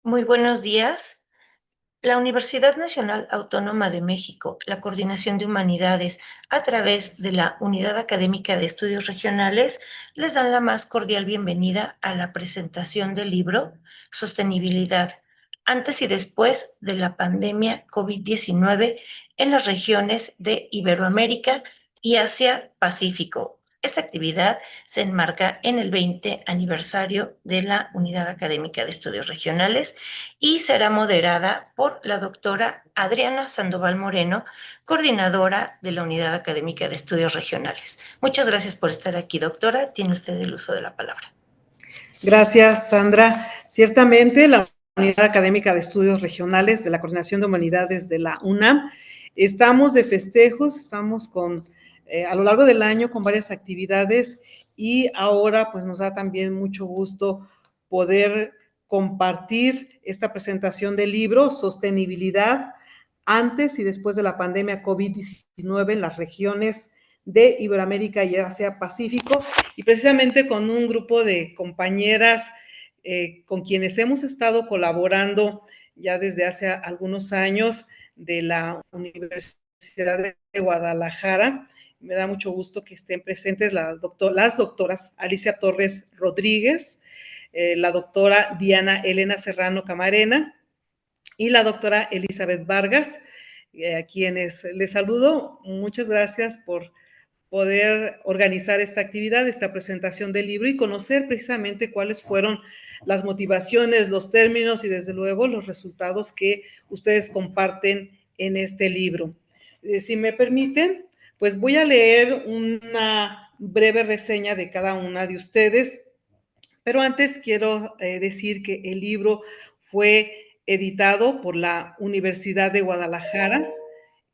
Muy buenos días. La Universidad Nacional Autónoma de México, la Coordinación de Humanidades, a través de la Unidad Académica de Estudios Regionales, les dan la más cordial bienvenida a la presentación del libro Sostenibilidad, antes y después de la pandemia COVID-19 en las regiones de Iberoamérica y Asia-Pacífico. Esta actividad se enmarca en el 20 aniversario de la Unidad Académica de Estudios Regionales y será moderada por la doctora Adriana Sandoval Moreno, coordinadora de la Unidad Académica de Estudios Regionales. Muchas gracias por estar aquí, doctora. Tiene usted el uso de la palabra. Gracias, Sandra. Ciertamente, la Unidad Académica de Estudios Regionales de la Coordinación de Humanidades de la UNAM, estamos de festejos, estamos a lo largo del año con varias actividades y ahora pues nos da también mucho gusto poder compartir esta presentación del libro Sostenibilidad antes y después de la pandemia COVID-19 en las regiones de Iberoamérica y Asia Pacífico, y precisamente con un grupo de compañeras con quienes hemos estado colaborando ya desde hace algunos años de la Universidad de Guadalajara. Me da mucho gusto que estén presentes las doctoras Alicia Torres Rodríguez, la doctora Diana Elena Serrano Camarena y la doctora Elizabeth Vargas, a quienes les saludo. Muchas gracias por poder organizar esta actividad, esta presentación del libro y conocer precisamente cuáles fueron las motivaciones, los términos y desde luego los resultados que ustedes comparten en este libro. Si me permiten, pues voy a leer una breve reseña de cada una de ustedes, pero antes quiero decir que el libro fue editado por la Universidad de Guadalajara,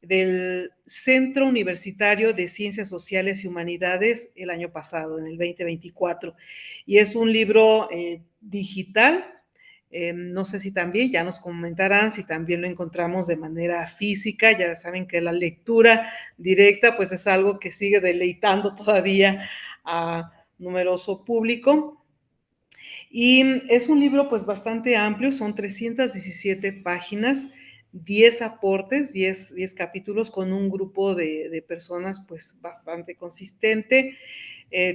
del Centro Universitario de Ciencias Sociales y Humanidades el año pasado, en el 2024. Y es un libro digital. No sé si también, ya nos comentarán si también lo encontramos de manera física. Ya saben que la lectura directa pues es algo que sigue deleitando todavía a numeroso público. Y es un libro pues bastante amplio, son 317 páginas, 10 aportes, 10 capítulos con un grupo de personas pues bastante consistente.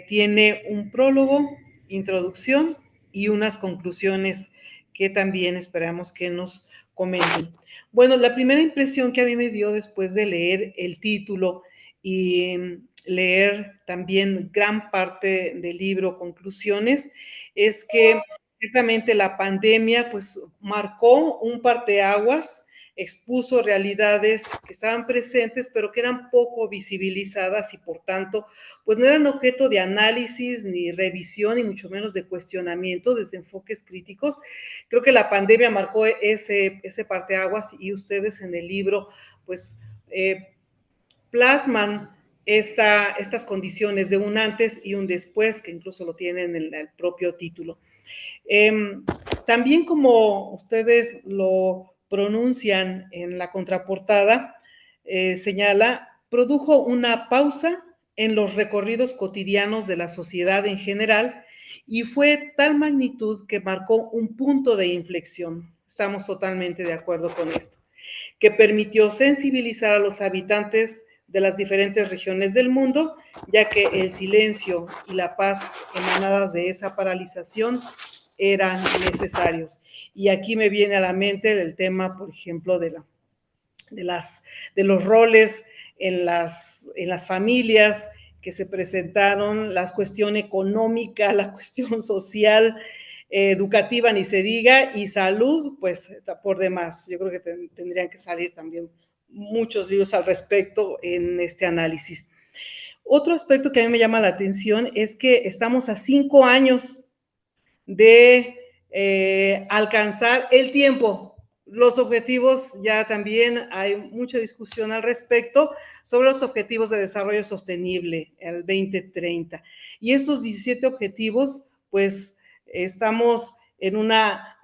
Tiene un prólogo, introducción y unas conclusiones que también esperamos que nos comenten. Bueno, la primera impresión que a mí me dio después de leer el título y leer también gran parte del libro, conclusiones, es que ciertamente la pandemia pues marcó un parteaguas, expuso realidades que estaban presentes pero que eran poco visibilizadas y por tanto pues no eran objeto de análisis ni revisión ni mucho menos de cuestionamiento desde enfoques críticos. Creo que la pandemia marcó ese parteaguas y ustedes en el libro pues plasman estas condiciones de un antes y un después, que incluso lo tienen en el propio título. También como ustedes lo pronuncian en la contraportada, señala, produjo una pausa en los recorridos cotidianos de la sociedad en general y fue tal magnitud que marcó un punto de inflexión. Estamos totalmente de acuerdo con esto, que permitió sensibilizar a los habitantes de las diferentes regiones del mundo, ya que el silencio y la paz emanadas de esa paralización eran necesarios. Y aquí me viene a la mente el tema, por ejemplo, de los roles en las familias que se presentaron, la cuestión económica, la cuestión social, educativa, ni se diga, y salud, pues por demás. Yo creo que tendrían que salir también muchos libros al respecto en este análisis. Otro aspecto que a mí me llama la atención es que estamos a 5 años de alcanzar el tiempo. Los objetivos, ya también hay mucha discusión al respecto sobre los objetivos de desarrollo sostenible, el 2030. Y estos 17 objetivos, pues estamos en una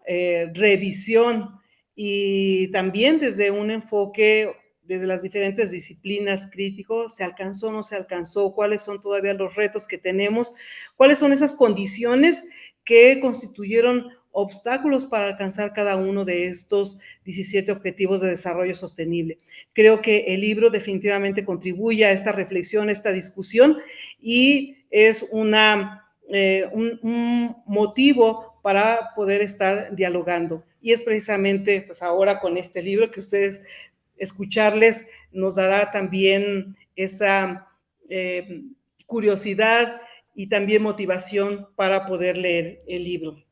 revisión y también desde un enfoque desde las diferentes disciplinas críticos, ¿se alcanzó o no se alcanzó? ¿Cuáles son todavía los retos que tenemos? ¿Cuáles son esas condiciones que constituyeron obstáculos para alcanzar cada uno de estos 17 objetivos de desarrollo sostenible. Creo que el libro definitivamente contribuye a esta reflexión, a esta discusión, y es un motivo para poder estar dialogando. Y es precisamente pues ahora con este libro que ustedes escucharles nos dará también esa curiosidad y también motivación para poder leer el libro.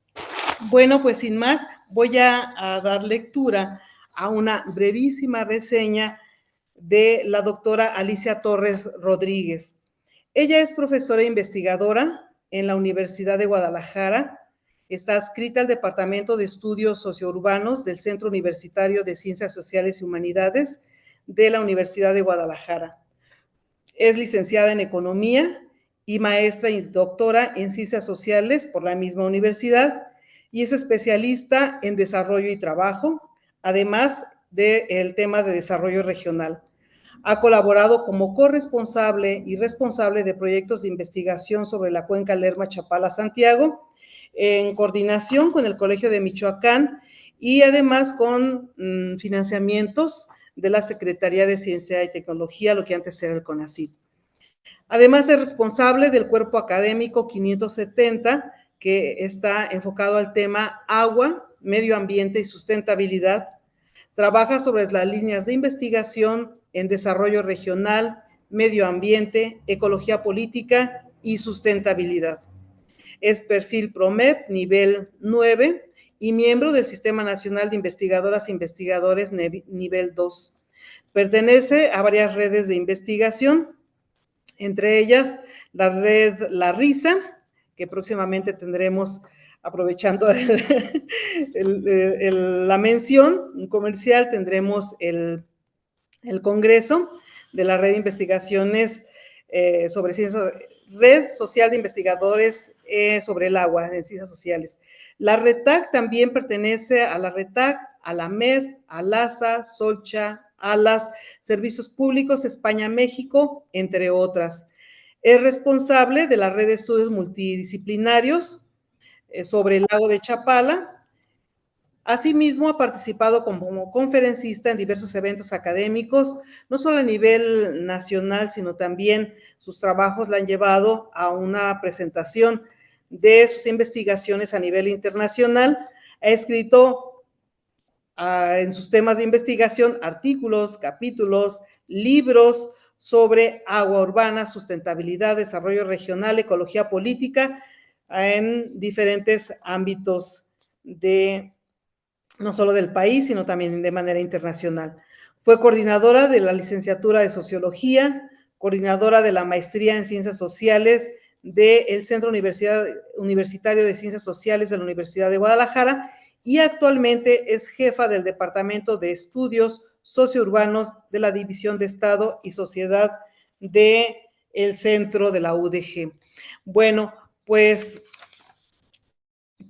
Bueno, pues sin más, voy a dar lectura a una brevísima reseña de la doctora Alicia Torres Rodríguez. Ella es profesora e investigadora en la Universidad de Guadalajara. Está adscrita al Departamento de Estudios Sociourbanos del Centro Universitario de Ciencias Sociales y Humanidades de la Universidad de Guadalajara. Es licenciada en Economía y maestra y doctora en Ciencias Sociales por la misma universidad, y es especialista en desarrollo y trabajo, además del tema de desarrollo regional. Ha colaborado como corresponsable y responsable de proyectos de investigación sobre la cuenca Lerma-Chapala-Santiago, en coordinación con el Colegio de Michoacán y además con financiamientos de la Secretaría de Ciencia y Tecnología, lo que antes era el CONACYT. Además, es responsable del cuerpo académico 570, que está enfocado al tema agua, medio ambiente y sustentabilidad. Trabaja sobre las líneas de investigación en desarrollo regional, medio ambiente, ecología política y sustentabilidad. Es perfil PROMEP nivel 9 y miembro del Sistema Nacional de Investigadoras e Investigadores nivel 2. Pertenece a varias redes de investigación, entre ellas la red La Risa, que próximamente tendremos, aprovechando la mención comercial, tendremos el congreso de la red de investigaciones sobre ciencias, red social de investigadores sobre el agua en ciencias sociales. La RETAC también pertenece a la RETAC, a la MER, a LASA, Solcha, ALAS, Servicios Públicos, España-México, entre otras. Es responsable de la red de estudios multidisciplinarios sobre el lago de Chapala. Asimismo, ha participado como conferencista en diversos eventos académicos, no solo a nivel nacional, sino también sus trabajos la han llevado a una presentación de sus investigaciones a nivel internacional. Ha escrito en sus temas de investigación artículos, capítulos, libros sobre agua urbana, sustentabilidad, desarrollo regional, ecología política, en diferentes ámbitos de no solo del país, sino también de manera internacional. Fue coordinadora de la licenciatura de Sociología, coordinadora de la maestría en Ciencias Sociales del Centro Universitario de Ciencias Sociales de la Universidad de Guadalajara, y actualmente es jefa del Departamento de Estudios Sociourbanos de la División de Estado y Sociedad del Centro de la UDG. Bueno, pues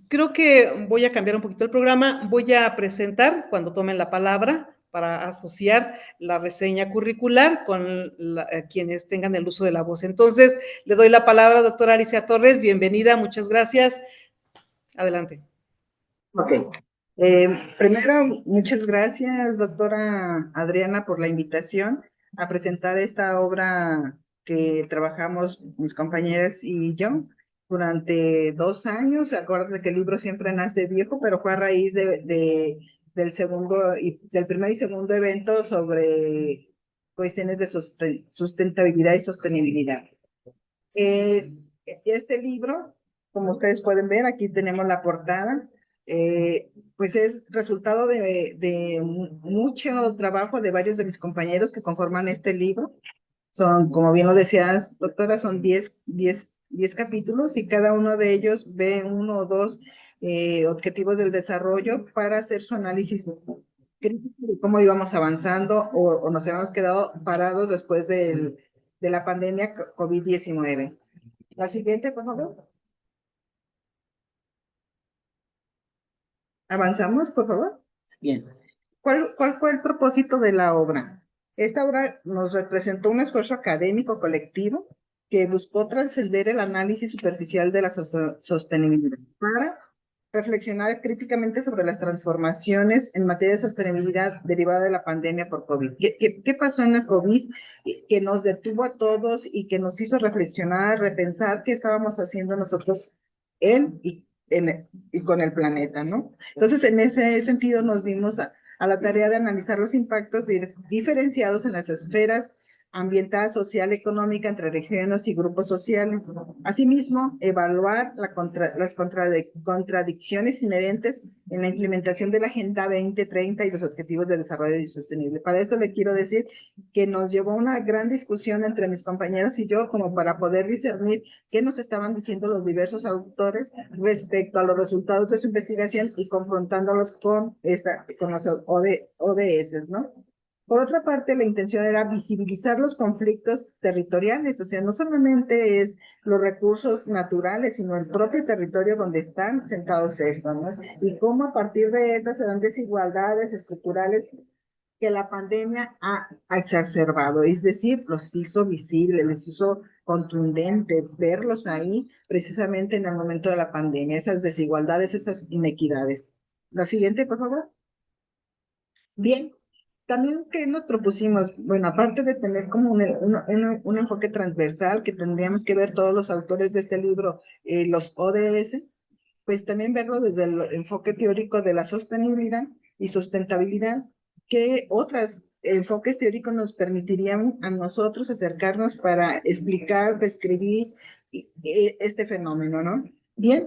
creo que voy a cambiar un poquito el programa. Voy a presentar, cuando tomen la palabra, para asociar la reseña curricular con quienes tengan el uso de la voz. Entonces, le doy la palabra a doctora Alicia Torres. Bienvenida, muchas gracias. Adelante. Ok. Primero, muchas gracias, doctora Adriana, por la invitación a presentar esta obra que trabajamos mis compañeras y yo durante 2 años. Acuérdate que el libro siempre nace viejo, pero fue a raíz del del primer y segundo evento sobre cuestiones de sustentabilidad y sostenibilidad. Este libro, como ustedes pueden ver, aquí tenemos la portada. Pues es resultado de mucho trabajo de varios de mis compañeros que conforman este libro. Son, como bien lo decías, doctora, son 10 capítulos, y cada uno de ellos ve uno o dos objetivos del desarrollo para hacer su análisis crítico de cómo íbamos avanzando o nos habíamos quedado parados después de la pandemia COVID-19. La siguiente, por favor. ¿Avanzamos, por favor? Bien. ¿Cuál fue el propósito de la obra? Esta obra nos representó un esfuerzo académico colectivo que buscó trascender el análisis superficial de la sostenibilidad para reflexionar críticamente sobre las transformaciones en materia de sostenibilidad derivada de la pandemia por COVID. ¿Qué pasó en el COVID que nos detuvo a todos y que nos hizo reflexionar, repensar qué estábamos haciendo nosotros y con el planeta, ¿no? Entonces, en ese sentido, nos dimos a la tarea de analizar los impactos diferenciados en las esferas ambiental, social, económica entre regiones y grupos sociales. Asimismo, evaluar las contradicciones inherentes en la implementación de la Agenda 2030 y los Objetivos de Desarrollo Sostenible. Para eso le quiero decir que nos llevó una gran discusión entre mis compañeros y yo como para poder discernir qué nos estaban diciendo los diversos autores respecto a los resultados de su investigación y confrontándolos con los ODS, ¿no? Por otra parte, la intención era visibilizar los conflictos territoriales, o sea, no solamente es los recursos naturales, sino el propio territorio donde están sentados estos, ¿no? Y cómo a partir de estas se dan desigualdades estructurales que la pandemia ha exacerbado, es decir, los hizo visibles, les hizo contundentes, verlos ahí precisamente en el momento de la pandemia, esas desigualdades, esas inequidades. La siguiente, por favor. Bien. También que nos propusimos, bueno, aparte de tener como un enfoque transversal, que tendríamos que ver todos los autores de este libro, los ODS, pues también verlo desde el enfoque teórico de la sostenibilidad y sustentabilidad, que otros enfoques teóricos nos permitirían a nosotros acercarnos para explicar, describir este fenómeno, ¿no? Bien,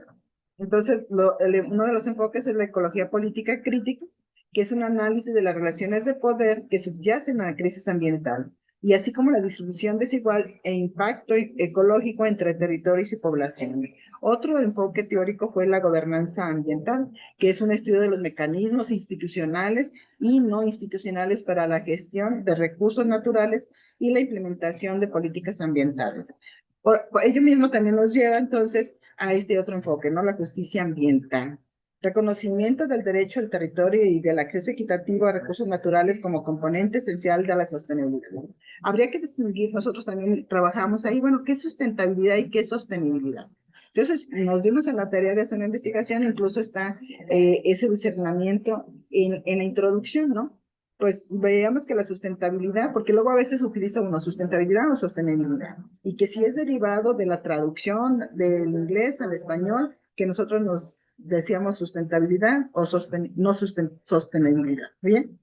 entonces uno de los enfoques es la ecología política crítica, que es un análisis de las relaciones de poder que subyacen a la crisis ambiental, y así como la distribución desigual e impacto ecológico entre territorios y poblaciones. Otro enfoque teórico fue la gobernanza ambiental, que es un estudio de los mecanismos institucionales y no institucionales para la gestión de recursos naturales y la implementación de políticas ambientales. Por ello mismo también nos lleva entonces a este otro enfoque, ¿no? La justicia ambiental. Reconocimiento del derecho al territorio y del acceso equitativo a recursos naturales como componente esencial de la sostenibilidad. Habría que distinguir, nosotros también trabajamos ahí, bueno, ¿qué es sustentabilidad y qué es sostenibilidad? Entonces, nos dimos a la tarea de hacer una investigación, incluso está ese discernimiento en la introducción, ¿no? Pues veíamos que la sustentabilidad, porque luego a veces utiliza uno sustentabilidad o sostenibilidad, y que si es derivado de la traducción del inglés al español, que nosotros nos decíamos sustentabilidad o sostenibilidad. ¿Bien?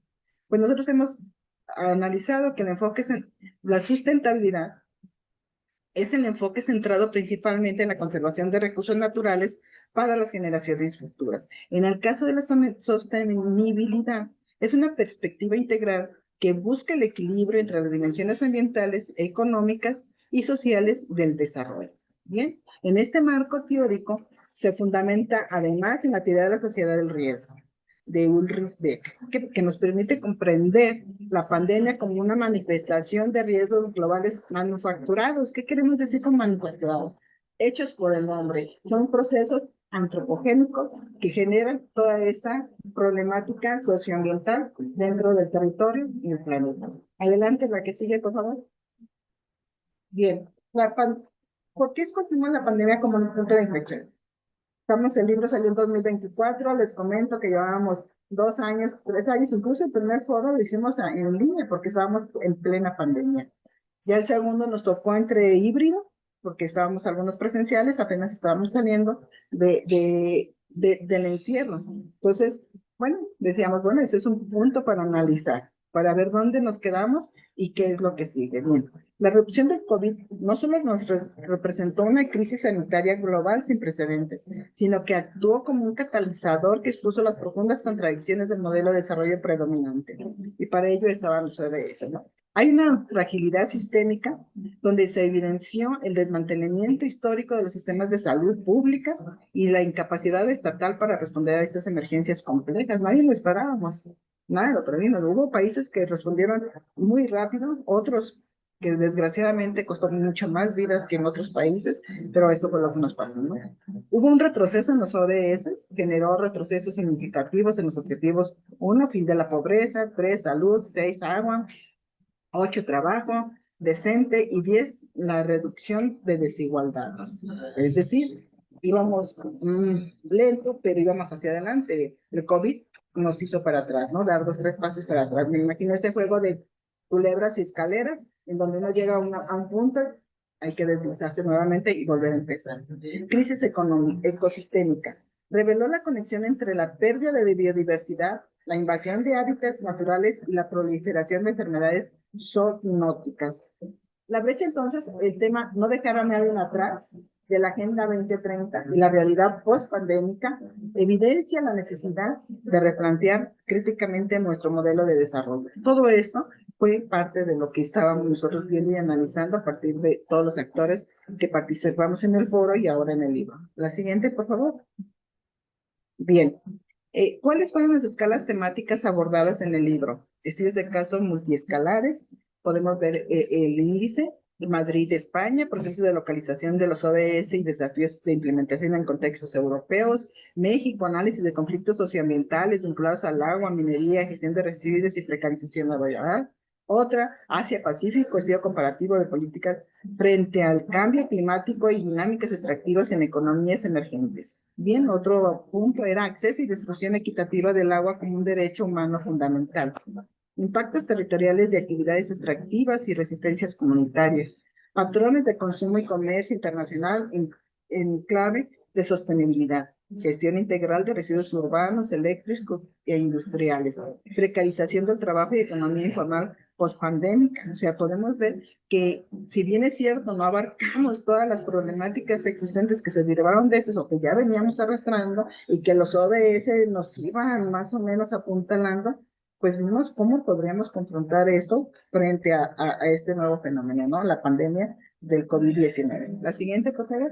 Pues nosotros hemos analizado que el enfoque en la sustentabilidad es el enfoque centrado principalmente en la conservación de recursos naturales para las generaciones futuras. En el caso de la sostenibilidad, es una perspectiva integral que busca el equilibrio entre las dimensiones ambientales, económicas y sociales del desarrollo. Bien, en este marco teórico se fundamenta además en la teoría de la sociedad del riesgo de Ulrich Beck, que nos permite comprender la pandemia como una manifestación de riesgos globales manufacturados. ¿Qué queremos decir con manufacturados? Hechos por el hombre. Son procesos antropogénicos que generan toda esta problemática socioambiental dentro del territorio y el planeta. Adelante, la que sigue, por favor. Bien, ¿por qué escogimos la pandemia como un punto de inflexión? El libro salió en 2024, les comento que llevábamos 2 años, 3 años, incluso el primer foro lo hicimos en línea porque estábamos en plena pandemia. Ya el segundo nos tocó entre híbrido, porque estábamos algunos presenciales, apenas estábamos saliendo del encierro. Entonces, bueno, decíamos, bueno, ese es un punto para analizar, para ver dónde nos quedamos y qué es lo que sigue. Bien, la erupción del COVID no solo nos representó una crisis sanitaria global sin precedentes, sino que actuó como un catalizador que expuso las profundas contradicciones del modelo de desarrollo predominante. Y para ello estaban los ODS, ¿no? Hay una fragilidad sistémica donde se evidenció el desmantelamiento histórico de los sistemas de salud pública y la incapacidad estatal para responder a estas emergencias complejas. Nadie lo esperábamos, nadie lo previmos. Hubo países que respondieron muy rápido, otros que desgraciadamente costó mucho más vidas que en otros países, pero esto fue lo que nos pasó, ¿no? Hubo un retroceso en los ODS, generó retrocesos significativos en los objetivos 1, fin de la pobreza, 3, salud, 6, agua, 8, trabajo decente y 10, la reducción de desigualdades. Es decir, íbamos lento, pero íbamos hacia adelante. El COVID nos hizo para atrás, ¿no? Dar 2, 3 pasos para atrás. Me imagino ese juego de culebras y escaleras, en donde uno llega a un punto, hay que deslizarse nuevamente y volver a empezar. Crisis ecosistémica. Reveló la conexión entre la pérdida de biodiversidad, la invasión de hábitats naturales y la proliferación de enfermedades zoonóticas. La brecha, entonces, el tema no dejar a nadie atrás de la Agenda 2030 y la realidad post-pandémica evidencia la necesidad de replantear críticamente nuestro modelo de desarrollo. Todo esto fue parte de lo que estábamos nosotros viendo y analizando a partir de todos los actores que participamos en el foro y ahora en el libro. La siguiente, por favor. Bien. ¿Cuáles fueron las escalas temáticas abordadas en el libro? Estudios de casos multiescalares, podemos ver el índice, Madrid, España, procesos de localización de los ODS y desafíos de implementación en contextos europeos, México, análisis de conflictos socioambientales vinculados al agua, minería, gestión de residuos y precarización laboral. Otra, Asia-Pacífico, estudio comparativo de políticas frente al cambio climático y dinámicas extractivas en economías emergentes. Bien, otro punto era acceso y distribución equitativa del agua como un derecho humano fundamental. Impactos territoriales de actividades extractivas y resistencias comunitarias. Patrones de consumo y comercio internacional en clave de sostenibilidad. Gestión integral de residuos urbanos, eléctricos e industriales. Precarización del trabajo y economía informal pospandémica. O sea, podemos ver que, si bien es cierto, no abarcamos todas las problemáticas existentes que se derivaron de estos o que ya veníamos arrastrando y que los ODS nos iban más o menos apuntalando, pues vimos cómo podríamos confrontar esto frente a este nuevo fenómeno, ¿no? La pandemia del COVID-19. La siguiente, por favor.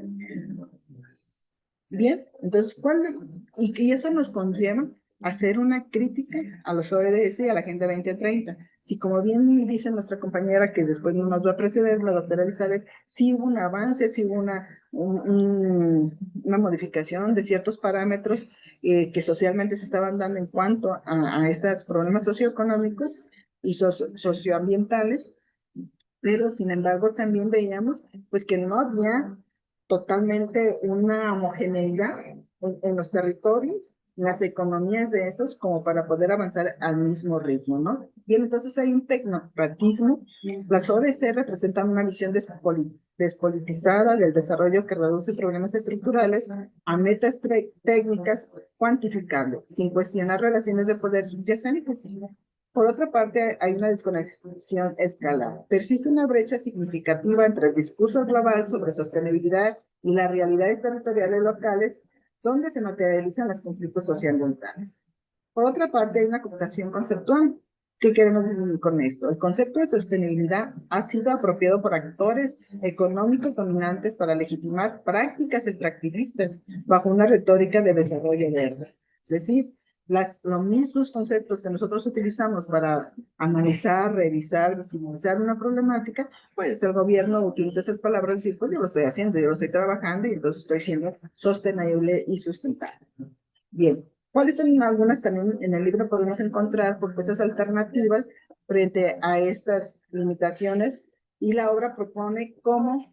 Bien, entonces, y eso nos conlleva a hacer una crítica a los ODS y a la Agenda 2030. Si, como bien dice nuestra compañera, que después nos va a preceder, la doctora Elizabeth, sí hubo un avance, sí hubo una modificación de ciertos parámetros que socialmente se estaban dando en cuanto a estos problemas socioeconómicos y socioambientales, pero sin embargo también veíamos pues que no había totalmente una homogeneidad en los territorios, en las economías de estos, como para poder avanzar al mismo ritmo, ¿no? Bien, entonces hay un tecnocratismo. Las ODC representan una visión despolitizada del desarrollo que reduce problemas estructurales a metas técnicas cuantificables, sin cuestionar relaciones de poder subyacentes. Por otra parte, hay una desconexión escalar. Persiste una brecha significativa entre el discurso global sobre sostenibilidad y las realidades territoriales locales, donde se materializan los conflictos socioambientales. Por otra parte, hay una cooptación conceptual. ¿Qué queremos decir con esto? El concepto de sostenibilidad ha sido apropiado por actores económicos dominantes para legitimar prácticas extractivistas bajo una retórica de desarrollo verde. Es decir, los mismos conceptos que nosotros utilizamos para analizar, revisar, visibilizar una problemática, pues el gobierno utiliza esas palabras y dice, pues yo lo estoy haciendo, yo lo estoy trabajando y entonces estoy siendo sostenible y sustentable. Bien, ¿cuáles son algunas también en el libro podemos encontrar propuestas alternativas frente a estas limitaciones? Y la obra propone cómo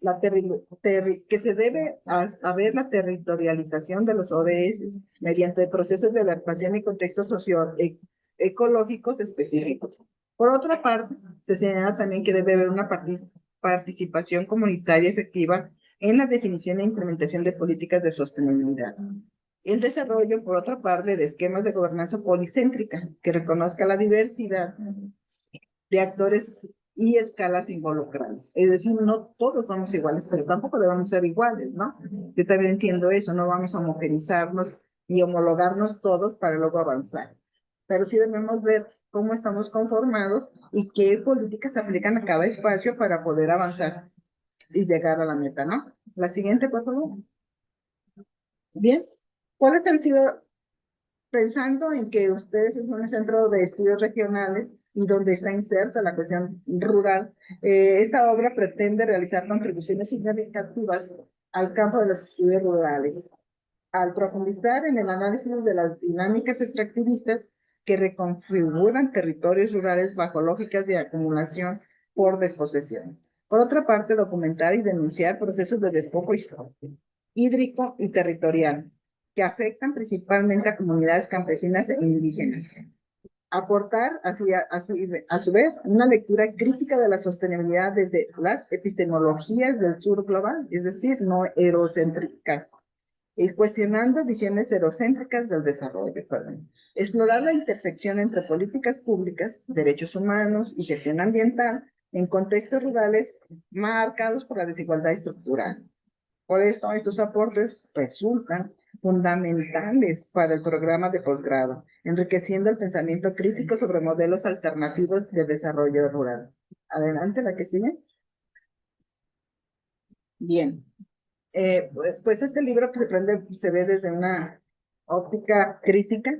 que se debe haber la territorialización de los ODS mediante procesos de adaptación y contextos socioecológicos específicos. Por otra parte, se señala también que debe haber una participación comunitaria efectiva en la definición e implementación de políticas de sostenibilidad. El desarrollo, por otra parte, de esquemas de gobernanza policéntrica que reconozca la diversidad de actores y escalas involucradas. Es decir, no todos somos iguales, pero tampoco debemos ser iguales, ¿no? Yo también entiendo eso, no vamos a homogenizarnos y homologarnos todos para luego avanzar. Pero sí debemos ver cómo estamos conformados y qué políticas se aplican a cada espacio para poder avanzar y llegar a la meta, ¿no? La siguiente, por favor. Bien, ¿cuáles han sido, pensando en que ustedes son un centro de estudios regionales y donde está inserta la cuestión rural, esta obra pretende realizar contribuciones significativas al campo de los estudios rurales, al profundizar en el análisis de las dinámicas extractivistas que reconfiguran territorios rurales bajo lógicas de acumulación por desposesión. Por otra parte, documentar y denunciar procesos de despojo histórico. hídrico y territorial, que afectan principalmente a comunidades campesinas e indígenas. Aportar, a su vez, una lectura crítica de la sostenibilidad desde las epistemologías del sur global, es decir, no eurocéntricas, y cuestionando visiones eurocéntricas del desarrollo. Perdón. Explorar la intersección entre políticas públicas, derechos humanos y gestión ambiental en contextos rurales marcados por la desigualdad estructural. Por esto, estos aportes resultan fundamentales para el programa de posgrado, enriqueciendo el pensamiento crítico sobre modelos alternativos de desarrollo rural. Adelante, la que sigue. Bien. Pues este libro que se ve desde una óptica crítica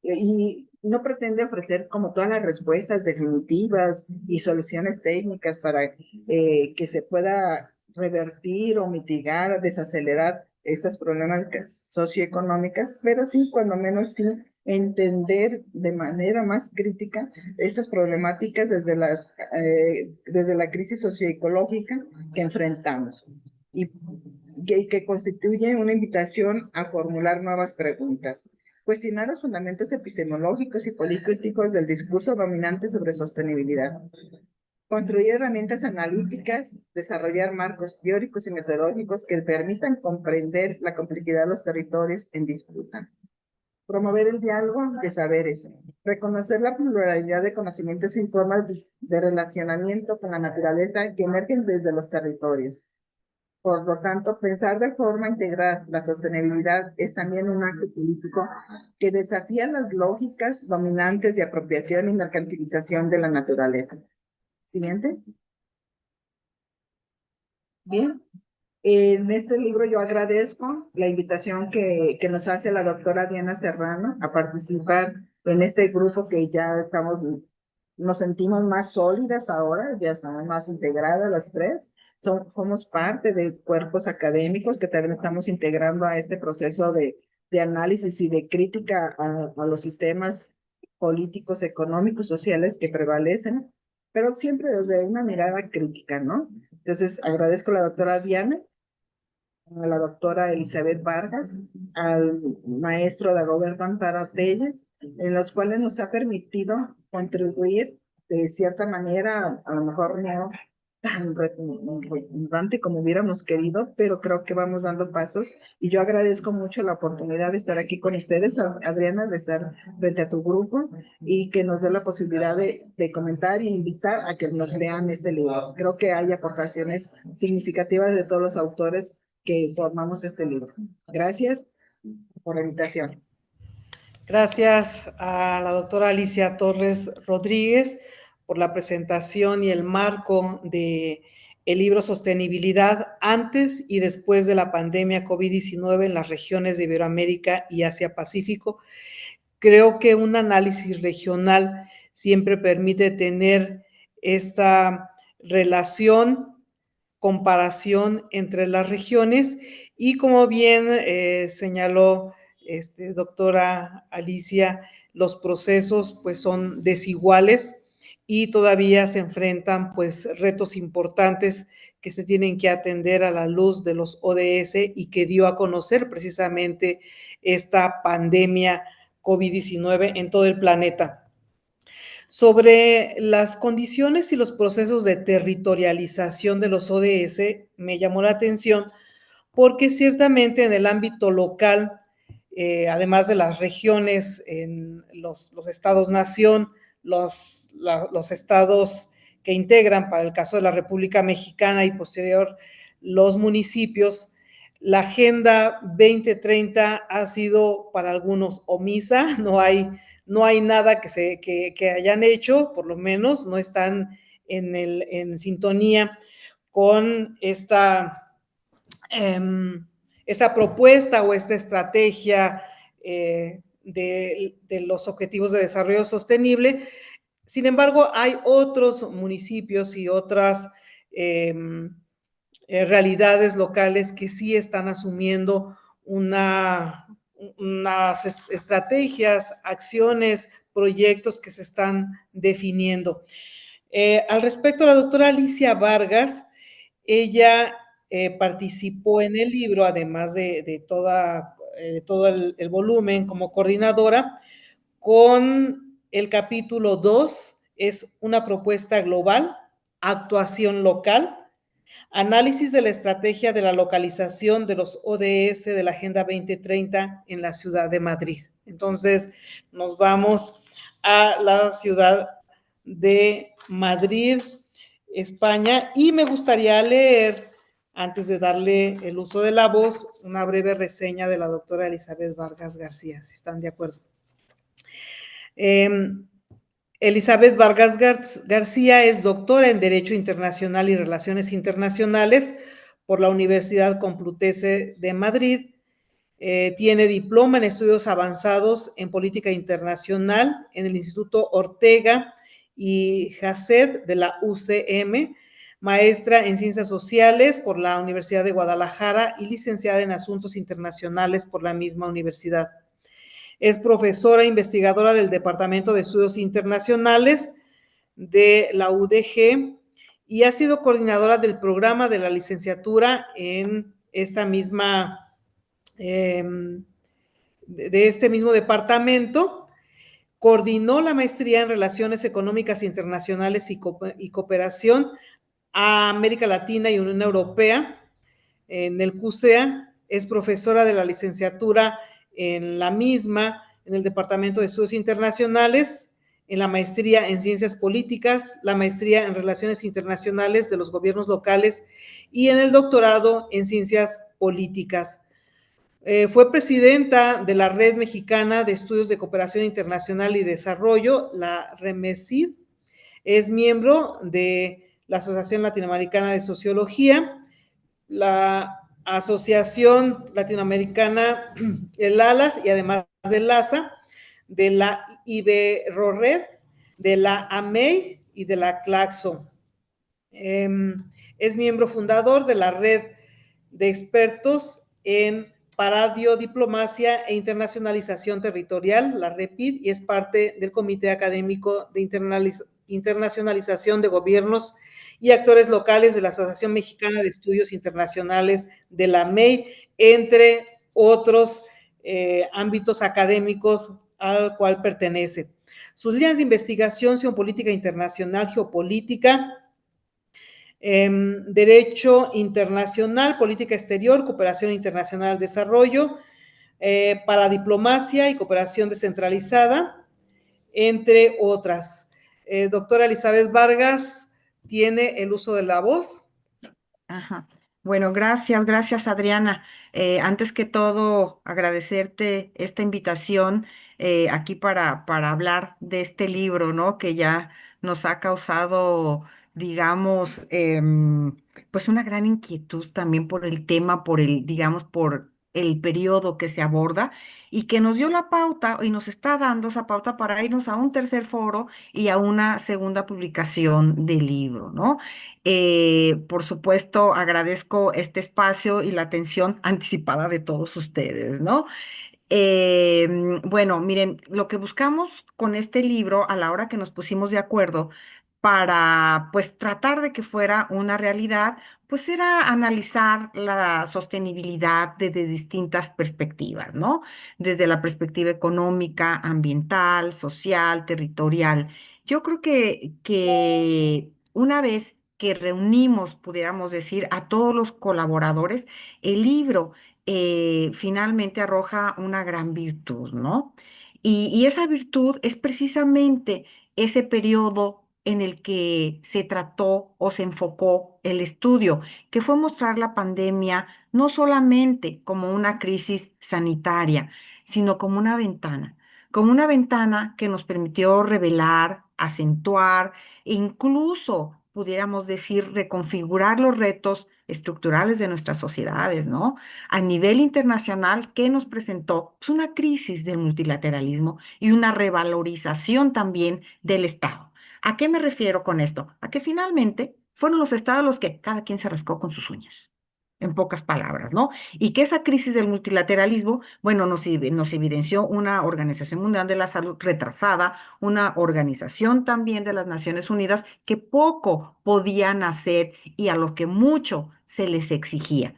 y no pretende ofrecer como todas las respuestas definitivas y soluciones técnicas para que se pueda revertir o mitigar, desacelerar estas problemáticas socioeconómicas, pero sí, cuando menos sí, entender de manera más crítica estas problemáticas desde la crisis socioecológica que enfrentamos y que constituye una invitación a formular nuevas preguntas. Cuestionar los fundamentos epistemológicos y políticos del discurso dominante sobre sostenibilidad. Construir herramientas analíticas, desarrollar marcos teóricos y metodológicos que permitan comprender la complejidad de los territorios en disputa. Promover el diálogo de saberes. Reconocer la pluralidad de conocimientos y formas de relacionamiento con la naturaleza que emergen desde los territorios. Por lo tanto, pensar de forma integral la sostenibilidad es también un acto político que desafía las lógicas dominantes de apropiación y mercantilización de la naturaleza. Siguiente. Bien. En este libro yo agradezco la invitación que nos hace la doctora Diana Serrano a participar en este grupo que ya nos sentimos más sólidas ahora, ya estamos más integradas las tres. Somos parte de cuerpos académicos que también estamos integrando a este proceso de análisis y de crítica a los sistemas políticos, económicos, sociales que prevalecen, pero siempre desde una mirada crítica, ¿no? Entonces, agradezco a la doctora Diana, a la doctora Elizabeth Vargas, al maestro Dagoberto Amparo Telles, en los cuales nos ha permitido contribuir de cierta manera, a lo mejor no tan redundante como hubiéramos querido, pero creo que vamos dando pasos y yo agradezco mucho la oportunidad de estar aquí con ustedes, Adriana, de estar frente a tu grupo y que nos dé la posibilidad de comentar e invitar a que nos lean este libro. Creo que hay aportaciones significativas de todos los autores que formamos este libro. Gracias por la invitación. Gracias a la doctora Alicia Torres Rodríguez por la presentación y el marco de el libro Sostenibilidad antes y después de la pandemia COVID-19 en las regiones de Iberoamérica y Asia-Pacífico. Creo que un análisis regional siempre permite tener esta relación, comparación entre las regiones y como bien señaló doctora Alicia, los procesos pues son desiguales y todavía se enfrentan pues retos importantes que se tienen que atender a la luz de los ODS y que dio a conocer precisamente esta pandemia COVID-19 en todo el planeta. Sobre las condiciones y los procesos de territorialización de los ODS, me llamó la atención porque ciertamente en el ámbito local, además de las regiones, en los estados-nación, los estados que integran, para el caso de la República Mexicana y posterior los municipios, la Agenda 2030 ha sido para algunos omisa, no hay nada que hayan hecho, por lo menos no están en sintonía con esta propuesta o esta estrategia de los objetivos de desarrollo sostenible. Sin embargo, hay otros municipios y otras realidades locales que sí están asumiendo unas estrategias, acciones, proyectos que se están definiendo. Al respecto, la doctora Alicia Vargas, ella participó en el libro, además de todo el volumen como coordinadora, con el capítulo 2, es una propuesta global, actuación local, análisis de la estrategia de la localización de los ODS de la Agenda 2030 en la ciudad de Madrid. Entonces, nos vamos a la ciudad de Madrid, España, y me gustaría leer, antes de darle el uso de la voz, una breve reseña de la doctora Elizabeth Vargas García, si están de acuerdo. Elizabeth Vargas García es doctora en Derecho Internacional y Relaciones Internacionales por la Universidad Complutense de Madrid. Tiene diploma en estudios avanzados en política internacional en el Instituto Ortega y Gasset de la UCM, maestra en ciencias sociales por la Universidad de Guadalajara y licenciada en asuntos internacionales por la misma universidad. Es profesora e investigadora del Departamento de Estudios Internacionales de la UDG y ha sido coordinadora del programa de la licenciatura en esta misma, de este mismo departamento. Coordinó la maestría en Relaciones Económicas Internacionales y Cooperación a América Latina y Unión Europea en el CUSEA. Es profesora de la licenciatura en la misma, en el Departamento de Estudios Internacionales, en la maestría en Ciencias Políticas, la maestría en Relaciones Internacionales de los Gobiernos Locales y en el doctorado en Ciencias Políticas. Fue presidenta de la Red Mexicana de Estudios de Cooperación Internacional y Desarrollo, la REMESID. Es miembro de la Asociación Latinoamericana de Sociología, la Asociación Latinoamericana, el ALAS, y además del LASA, de la Iberrored, de la AMEI y de la CLACSO. Es miembro fundador de la Red de Expertos en Paradiodiplomacia e Internacionalización Territorial, la REPID, y es parte del Comité Académico de Internacionalización de Gobiernos y Actores Locales de la Asociación Mexicana de Estudios Internacionales de la MEI, entre otros ámbitos académicos al cual pertenece. Sus líneas de investigación son política internacional, geopolítica, derecho internacional, política exterior, cooperación internacional al desarrollo, para diplomacia y cooperación descentralizada, entre otras. Doctora Elizabeth Vargas, tiene el uso de la voz. Ajá. Bueno, gracias Adriana. Antes que todo, agradecerte esta invitación aquí para hablar de este libro, ¿no? Que ya nos ha causado, digamos, pues una gran inquietud también por el tema, digamos, por el periodo que se aborda y que nos dio la pauta y nos está dando esa pauta para irnos a un tercer foro y a una segunda publicación del libro, ¿no? Por supuesto, agradezco este espacio y la atención anticipada de todos ustedes, ¿no? Bueno, miren, lo que buscamos con este libro a la hora que nos pusimos de acuerdo para, pues, tratar de que fuera una realidad, pues era analizar la sostenibilidad desde distintas perspectivas, ¿no? Desde la perspectiva económica, ambiental, social, territorial. Yo creo que una vez que reunimos, pudiéramos decir, a todos los colaboradores, el libro finalmente arroja una gran virtud, ¿no? Y esa virtud es precisamente ese periodo en el que se trató o se enfocó el estudio, que fue mostrar la pandemia no solamente como una crisis sanitaria, sino como una ventana que nos permitió revelar, acentuar e incluso, pudiéramos decir, reconfigurar los retos estructurales de nuestras sociedades, ¿no? A nivel internacional, ¿qué nos presentó? Pues una crisis del multilateralismo y una revalorización también del Estado. ¿A qué me refiero con esto? A que finalmente fueron los estados los que cada quien se rascó con sus uñas. en pocas palabras, ¿no? Y que esa crisis del multilateralismo, bueno, nos evidenció una Organización Mundial de la Salud retrasada, una organización también de las Naciones Unidas que poco podían hacer y a lo que mucho se les exigía.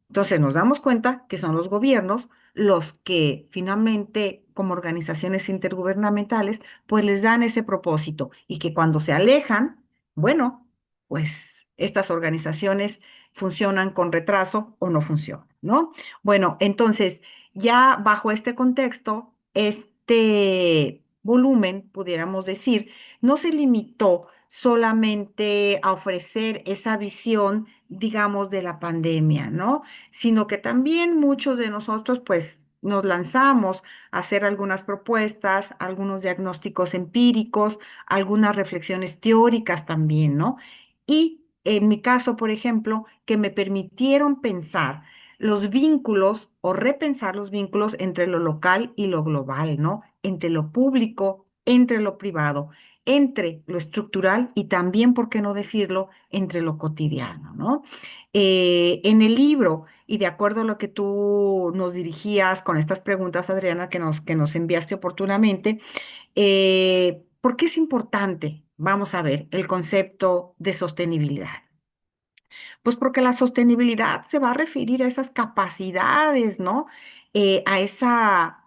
Entonces nos damos cuenta que son los gobiernos los que finalmente, como organizaciones intergubernamentales, pues les dan ese propósito y que cuando se alejan, bueno, pues estas organizaciones funcionan con retraso o no funcionan, ¿no? Bueno, entonces ya bajo este contexto, este volumen, pudiéramos decir, no se limitó solamente a ofrecer esa visión, digamos, de la pandemia, ¿no? Sino que también muchos de nosotros, pues, nos lanzamos a hacer algunas propuestas, algunos diagnósticos empíricos, algunas reflexiones teóricas también, ¿no? Y en mi caso, por ejemplo, que me permitieron pensar los vínculos o repensar los vínculos entre lo local y lo global, ¿no? Entre lo público, entre lo privado, entre lo estructural y también, ¿por qué no decirlo?, entre lo cotidiano, ¿no? En el libro, y de acuerdo a lo que tú nos dirigías con estas preguntas, Adriana, que nos enviaste oportunamente, ¿por qué es importante, vamos a ver, el concepto de sostenibilidad? Pues porque la sostenibilidad se va a referir a esas capacidades, ¿no?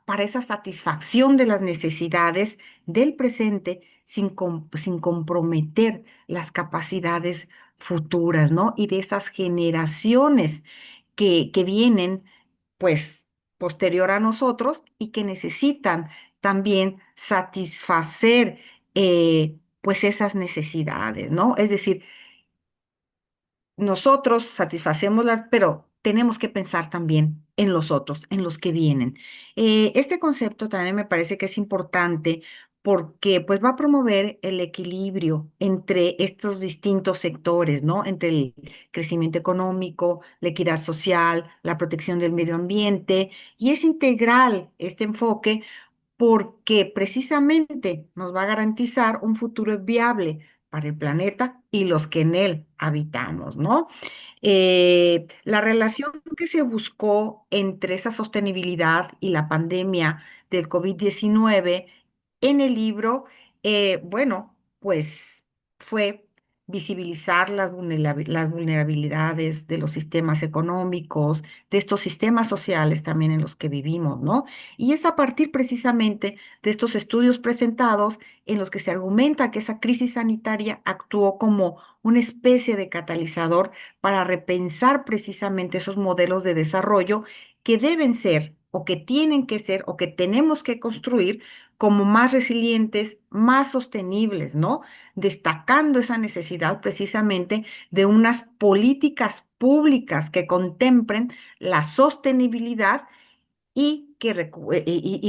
Para esa satisfacción de las necesidades del presente sin comprometer las capacidades futuras, ¿no? Y de esas generaciones que vienen, pues, posterior a nosotros y que necesitan también satisfacer, pues, esas necesidades, ¿no? Es decir, nosotros satisfacemos pero tenemos que pensar también en los otros, en los que vienen. Este concepto también me parece que es importante porque pues va a promover el equilibrio entre estos distintos sectores, ¿no? Entre el crecimiento económico, la equidad social, la protección del medio ambiente, y es integral este enfoque porque precisamente nos va a garantizar un futuro viable para el planeta y los que en él habitamos, ¿no? La relación que se buscó entre esa sostenibilidad y la pandemia del COVID-19 en el libro, bueno, pues fue visibilizar las vulnerabilidades de los sistemas económicos, de estos sistemas sociales también en los que vivimos, ¿no? Y es a partir precisamente de estos estudios presentados en los que se argumenta que esa crisis sanitaria actuó como una especie de catalizador para repensar precisamente esos modelos de desarrollo que deben ser o que tienen que ser o que tenemos que construir como más resilientes, más sostenibles, ¿no? Destacando esa necesidad precisamente de unas políticas públicas que contemplen la sostenibilidad y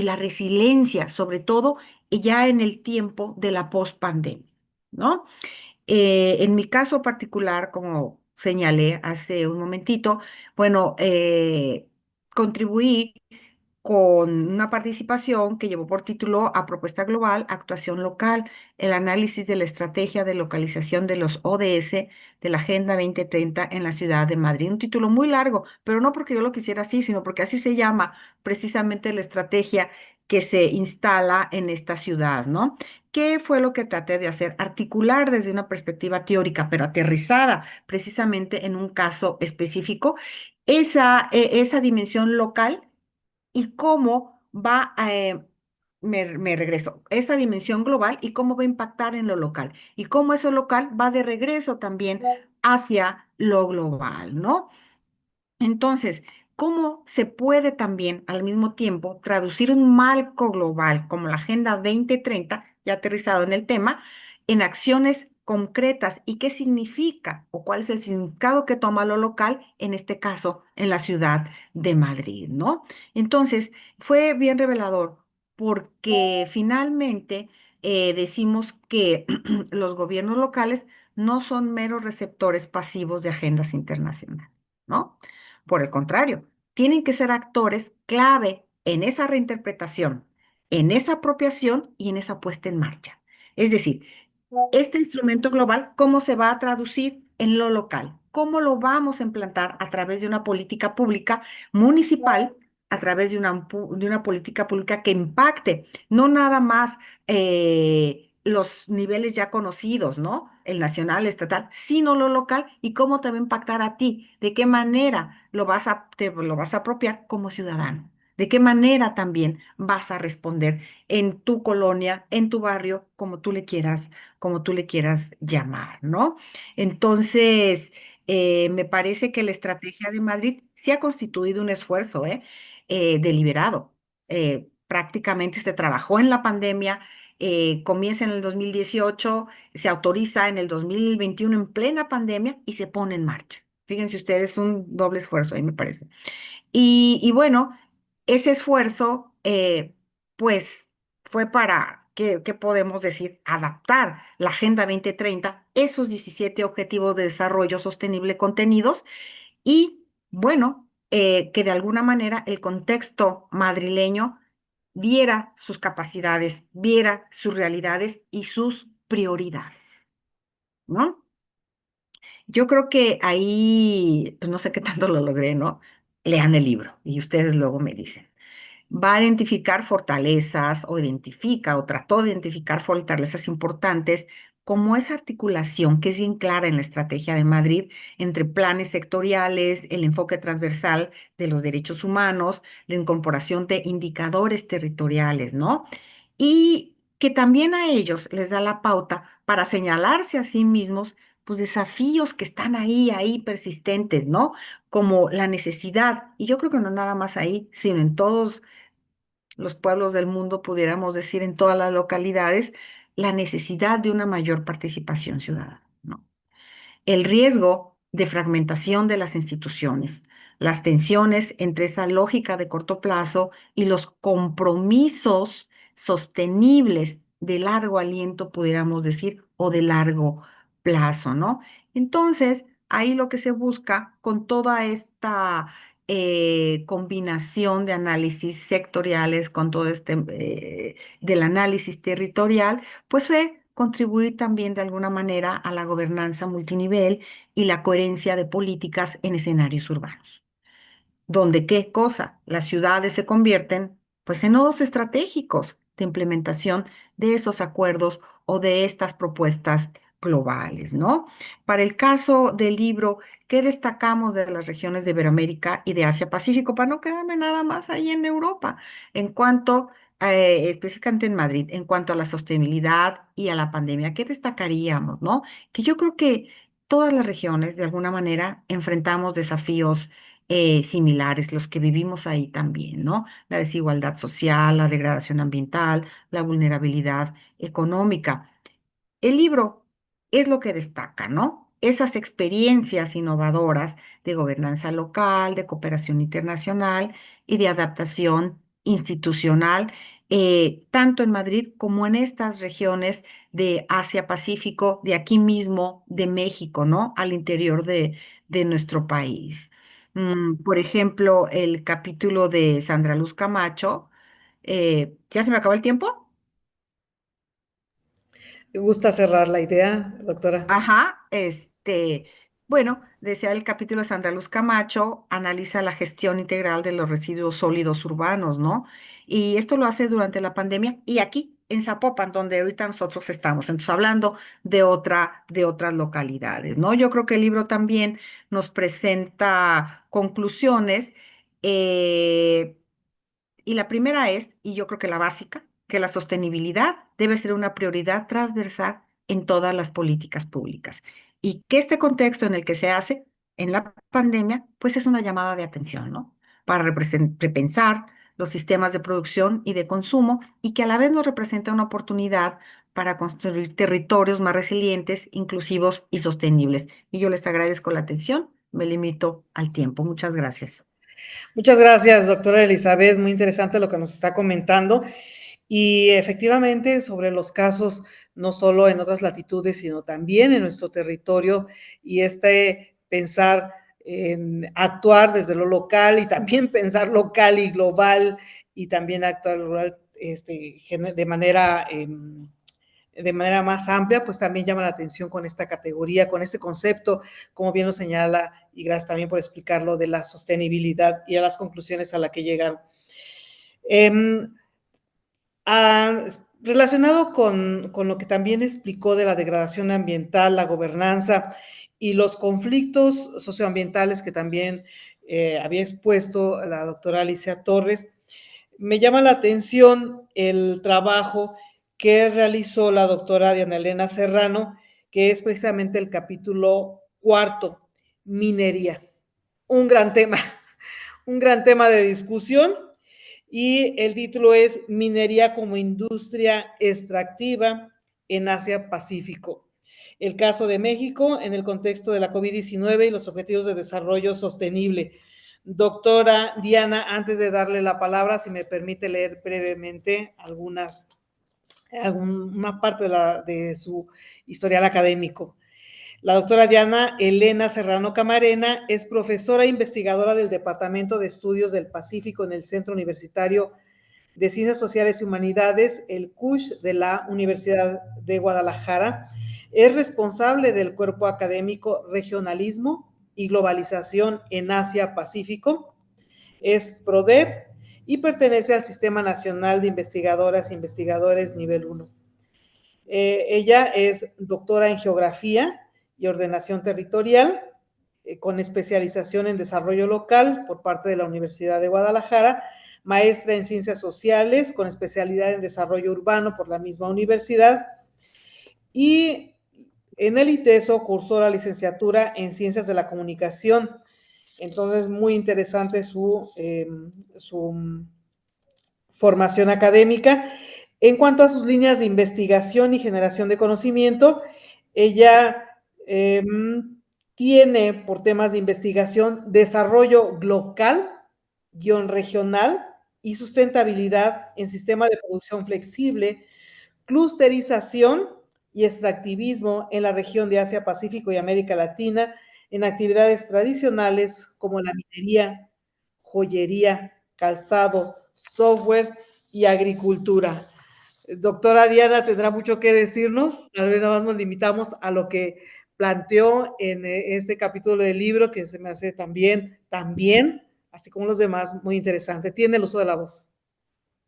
la resiliencia, sobre todo ya en el tiempo de la pospandemia, ¿no? En mi caso particular, como señalé hace un momentito, bueno, contribuí con una participación que llevó por título a Propuesta Global, Actuación Local, el análisis de la estrategia de localización de los ODS de la Agenda 2030 en la ciudad de Madrid. Un título muy largo, pero no porque yo lo quisiera así, sino porque así se llama precisamente la estrategia que se instala en esta ciudad, ¿no? ¿Qué fue lo que traté de hacer? Articular desde una perspectiva teórica, pero aterrizada precisamente en un caso específico, esa dimensión local y cómo va me regreso, esa dimensión global y cómo va a impactar en lo local y cómo eso local va de regreso también hacia lo global, ¿no? Entonces, ¿cómo se puede también al mismo tiempo traducir un marco global como la Agenda 2030, ya aterrizado en el tema, en acciones concretas? ¿Y qué significa o cuál es el significado que toma lo local, en este caso, en la ciudad de Madrid, ¿no? Entonces, fue bien revelador porque finalmente decimos que los gobiernos locales no son meros receptores pasivos de agendas internacionales, ¿no? Por el contrario, tienen que ser actores clave en esa reinterpretación, en esa apropiación y en esa puesta en marcha. Es decir, este instrumento global, ¿cómo se va a traducir en lo local? ¿cómo lo vamos a implantar? A través de una política pública municipal, a través de de una política pública que impacte, no nada más los niveles ya conocidos, ¿no? El nacional, estatal, sino lo local y cómo te va a impactar a ti, de qué manera lo vas a apropiar como ciudadano. ¿De qué manera también vas a responder en tu colonia, en tu barrio, como tú le quieras llamar, ¿no? Entonces, me parece que la estrategia de Madrid sí ha constituido un esfuerzo, deliberado. Prácticamente se trabajó en la pandemia, comienza en el 2018, se autoriza en el 2021 en plena pandemia y se pone en marcha. Fíjense ustedes, un doble esfuerzo ahí me parece. Y bueno, ese esfuerzo, pues, fue para, ¿qué podemos decir? Adaptar la Agenda 2030, esos 17 Objetivos de Desarrollo Sostenible contenidos, y, bueno, que de alguna manera el contexto madrileño viera sus capacidades, viera sus realidades y sus prioridades, ¿no? Yo creo que ahí, pues no sé qué tanto lo logré, ¿no? Lean el libro y ustedes luego me dicen. Va a identificar fortalezas o identifica o trató de identificar fortalezas importantes como esa articulación que es bien clara en la estrategia de Madrid entre planes sectoriales, el enfoque transversal de los derechos humanos, la incorporación de indicadores territoriales, ¿no? Y que también a ellos les da la pauta para señalarse a sí mismos, pues desafíos que están ahí persistentes, ¿no? Como la necesidad, y yo creo que no nada más ahí, sino en todos los pueblos del mundo, pudiéramos decir, en todas las localidades, la necesidad de una mayor participación ciudadana, ¿no? El riesgo de fragmentación de las instituciones, las tensiones entre esa lógica de corto plazo y los compromisos sostenibles de largo aliento, pudiéramos decir, o de largo plazo, ¿no? Entonces, ahí lo que se busca con toda esta combinación de análisis sectoriales, con todo del análisis territorial, pues fue contribuir también de alguna manera a la gobernanza multinivel y la coherencia de políticas en escenarios urbanos donde qué cosa, las ciudades se convierten pues en nodos estratégicos de implementación de esos acuerdos o de estas propuestas globales, ¿no? Para el caso del libro, ¿qué destacamos de las regiones de Iberoamérica y de Asia-Pacífico? Para no quedarme nada más ahí en Europa, en cuanto, específicamente en Madrid, en cuanto a la sostenibilidad y a la pandemia, ¿qué destacaríamos, no? Que yo creo que todas las regiones, de alguna manera, enfrentamos desafíos similares, los que vivimos ahí también, ¿no? La desigualdad social, la degradación ambiental, la vulnerabilidad económica. El libro es lo que destaca, ¿no? Esas experiencias innovadoras de gobernanza local, de cooperación internacional y de adaptación institucional, tanto en Madrid como en estas regiones de Asia-Pacífico, de aquí mismo, de México, ¿no? Al interior de nuestro país. Por ejemplo, el capítulo de Sandra Luz Camacho. ¿Ya se me acabó el tiempo? ¿Te gusta cerrar la idea, doctora? Ajá, bueno, decía el capítulo de Sandra Luz Camacho, analiza la gestión integral de los residuos sólidos urbanos, ¿no? Y esto lo hace durante la pandemia y aquí en Zapopan, donde ahorita nosotros estamos, entonces hablando de otras localidades, ¿no? Yo creo que el libro también nos presenta conclusiones, eh, y la primera es, y yo creo que la básica, que la sostenibilidad debe ser una prioridad transversal en todas las políticas públicas. Y que este contexto en el que se hace en la pandemia, pues es una llamada de atención, ¿no? Para repensar los sistemas de producción y de consumo y que a la vez nos representa una oportunidad para construir territorios más resilientes, inclusivos y sostenibles. Y yo les agradezco la atención. Me limito al tiempo. Muchas gracias. Muchas gracias, doctora Elizabeth. Muy interesante lo que nos está comentando. Y efectivamente, sobre los casos, no solo en otras latitudes, sino también en nuestro territorio, y pensar en actuar desde lo local y también pensar local y global, y también actuar global, de manera de manera más amplia, pues también llama la atención con esta categoría, con este concepto, como bien lo señala, y gracias también por explicarlo, de la sostenibilidad y a las conclusiones a las que llegaron. Relacionado con lo que también explicó de la degradación ambiental, la gobernanza y los conflictos socioambientales que también había expuesto la doctora Alicia Torres, me llama la atención el trabajo que realizó la doctora Diana Elena Serrano, que es precisamente el capítulo 4, minería. Un gran tema, un gran tema de discusión, y el título es Minería como industria extractiva en Asia-Pacífico. El caso de México en el contexto de la COVID-19 y los objetivos de desarrollo sostenible. Doctora Diana, antes de darle la palabra, si me permite leer brevemente alguna parte de su historial académico. La doctora Diana Elena Serrano Camarena es profesora e investigadora del Departamento de Estudios del Pacífico en el Centro Universitario de Ciencias Sociales y Humanidades, el CUSH de la Universidad de Guadalajara. Es responsable del cuerpo académico Regionalismo y Globalización en Asia-Pacífico. Es PRODEP y pertenece al Sistema Nacional de Investigadoras e Investigadores Nivel 1. Ella es doctora en Geografía y Ordenación Territorial, con especialización en Desarrollo Local por parte de la Universidad de Guadalajara, maestra en Ciencias Sociales con especialidad en Desarrollo Urbano por la misma universidad, y en el ITESO cursó la licenciatura en Ciencias de la Comunicación. Entonces, muy interesante su formación académica. En cuanto a sus líneas de investigación y generación de conocimiento, ella tiene por temas de investigación desarrollo local, regional y sustentabilidad en sistema de producción flexible, clusterización y extractivismo en la región de Asia, Pacífico y América Latina, en actividades tradicionales como la minería, joyería, calzado, software y agricultura. Doctora Diana tendrá mucho que decirnos, tal vez nada más nos limitamos a lo que planteó en este capítulo del libro, que se me hace también, así como los demás, muy interesante. Tiene el uso de la voz.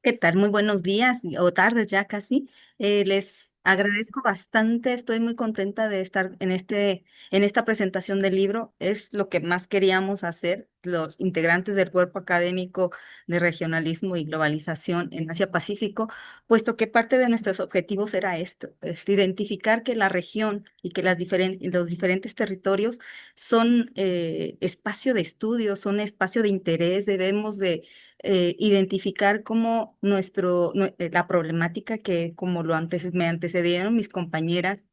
¿Qué tal? Muy buenos días o tardes ya casi. Les agradezco bastante, estoy muy contenta de estar en esta presentación del libro. Es lo que más queríamos hacer los integrantes del cuerpo académico de regionalismo y globalización en Asia Pacífico, puesto que parte de nuestros objetivos era esto, es identificar que la región y que los diferentes territorios son espacio de estudio, son espacio de interés, debemos de identificar cómo la problemática que, como me antecedieron mis compañeras,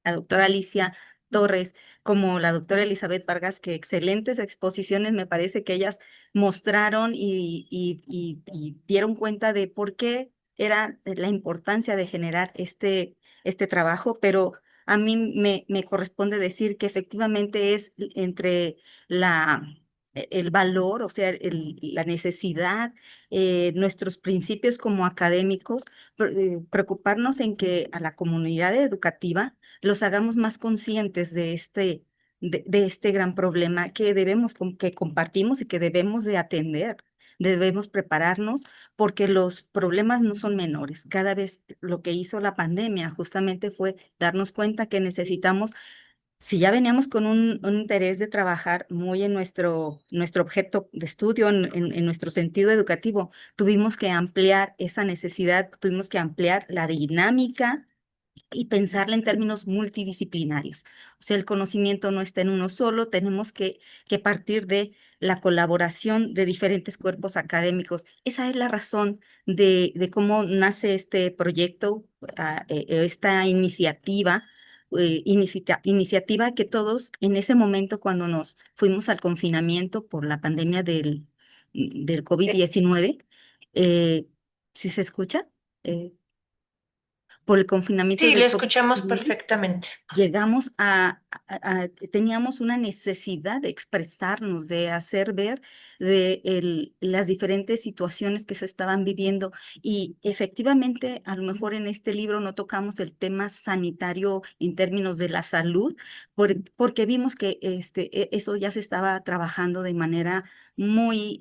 la doctora Alicia Torres, como la doctora Elizabeth Vargas, que excelentes exposiciones me parece que ellas mostraron y dieron cuenta de por qué era la importancia de generar este trabajo, pero a mí me corresponde decir que efectivamente es entre el valor, o sea, la necesidad, nuestros principios como académicos, preocuparnos en que a la comunidad educativa los hagamos más conscientes de este gran problema que que compartimos y que debemos de atender. Debemos prepararnos porque los problemas no son menores. Cada vez lo que hizo la pandemia justamente fue darnos cuenta que necesitamos, si ya veníamos con un interés de trabajar muy en nuestro objeto de estudio, en nuestro sentido educativo, tuvimos que ampliar esa necesidad, tuvimos que ampliar la dinámica y pensarla en términos multidisciplinarios. O sea, el conocimiento no está en uno solo, tenemos que partir de la colaboración de diferentes cuerpos académicos. Esa es la razón de cómo nace este proyecto, esta iniciativa que todos en ese momento cuando nos fuimos al confinamiento por la pandemia del COVID-19, ¿sí se escucha? Por el confinamiento Sí, del le escuchamos COVID-19, perfectamente. llegamos a teníamos una necesidad de expresarnos, de hacer ver las diferentes situaciones que se estaban viviendo. Y efectivamente, a lo mejor en este libro no tocamos el tema sanitario en términos de la salud, porque vimos que eso ya se estaba trabajando de manera muy,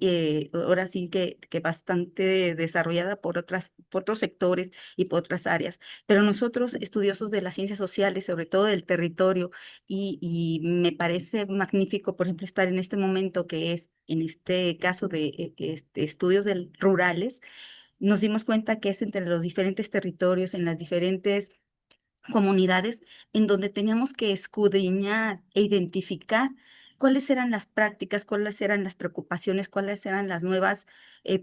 ahora sí que bastante desarrollada por otros sectores y por otras áreas. Pero nosotros, estudiosos de las ciencias sociales, sobre todo del territorio, y me parece magnífico, por ejemplo, estar en este momento que es, en este caso de estudios rurales, nos dimos cuenta que es entre los diferentes territorios, en las diferentes comunidades, en donde teníamos que escudriñar e identificar cuáles eran las prácticas, cuáles eran las preocupaciones, cuáles eran las nuevas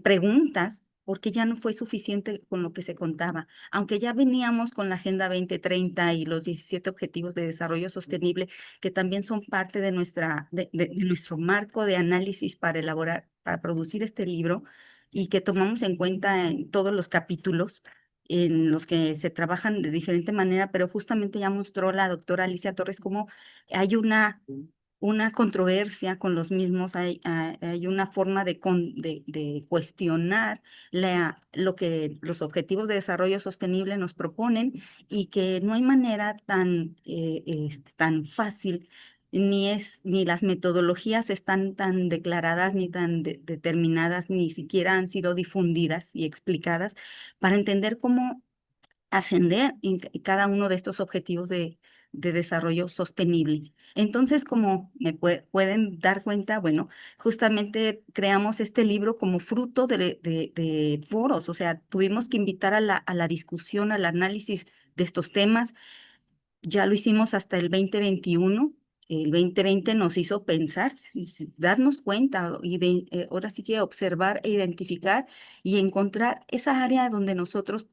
preguntas, porque ya no fue suficiente con lo que se contaba. Aunque ya veníamos con la Agenda 2030 y los 17 Objetivos de Desarrollo Sostenible, que también son parte de de nuestro marco de análisis para elaborar, para producir este libro, y que tomamos en cuenta en todos los capítulos en los que se trabajan de diferente manera, pero justamente ya mostró la doctora Alicia Torres cómo hay una controversia con los mismos, hay una forma de cuestionar lo que los objetivos de desarrollo sostenible nos proponen, y que no hay manera tan fácil. Ni las metodologías están tan declaradas, ni tan determinadas, ni siquiera han sido difundidas y explicadas para entender cómo ascender en cada uno de estos objetivos de desarrollo sostenible. Entonces, como pueden dar cuenta, bueno, justamente creamos este libro como fruto de foros, o sea, tuvimos que invitar a la discusión, al análisis de estos temas. Ya lo hicimos hasta el 2021. El 2020 nos hizo pensar, darnos cuenta y ahora sí que observar e identificar y encontrar esa área donde nosotros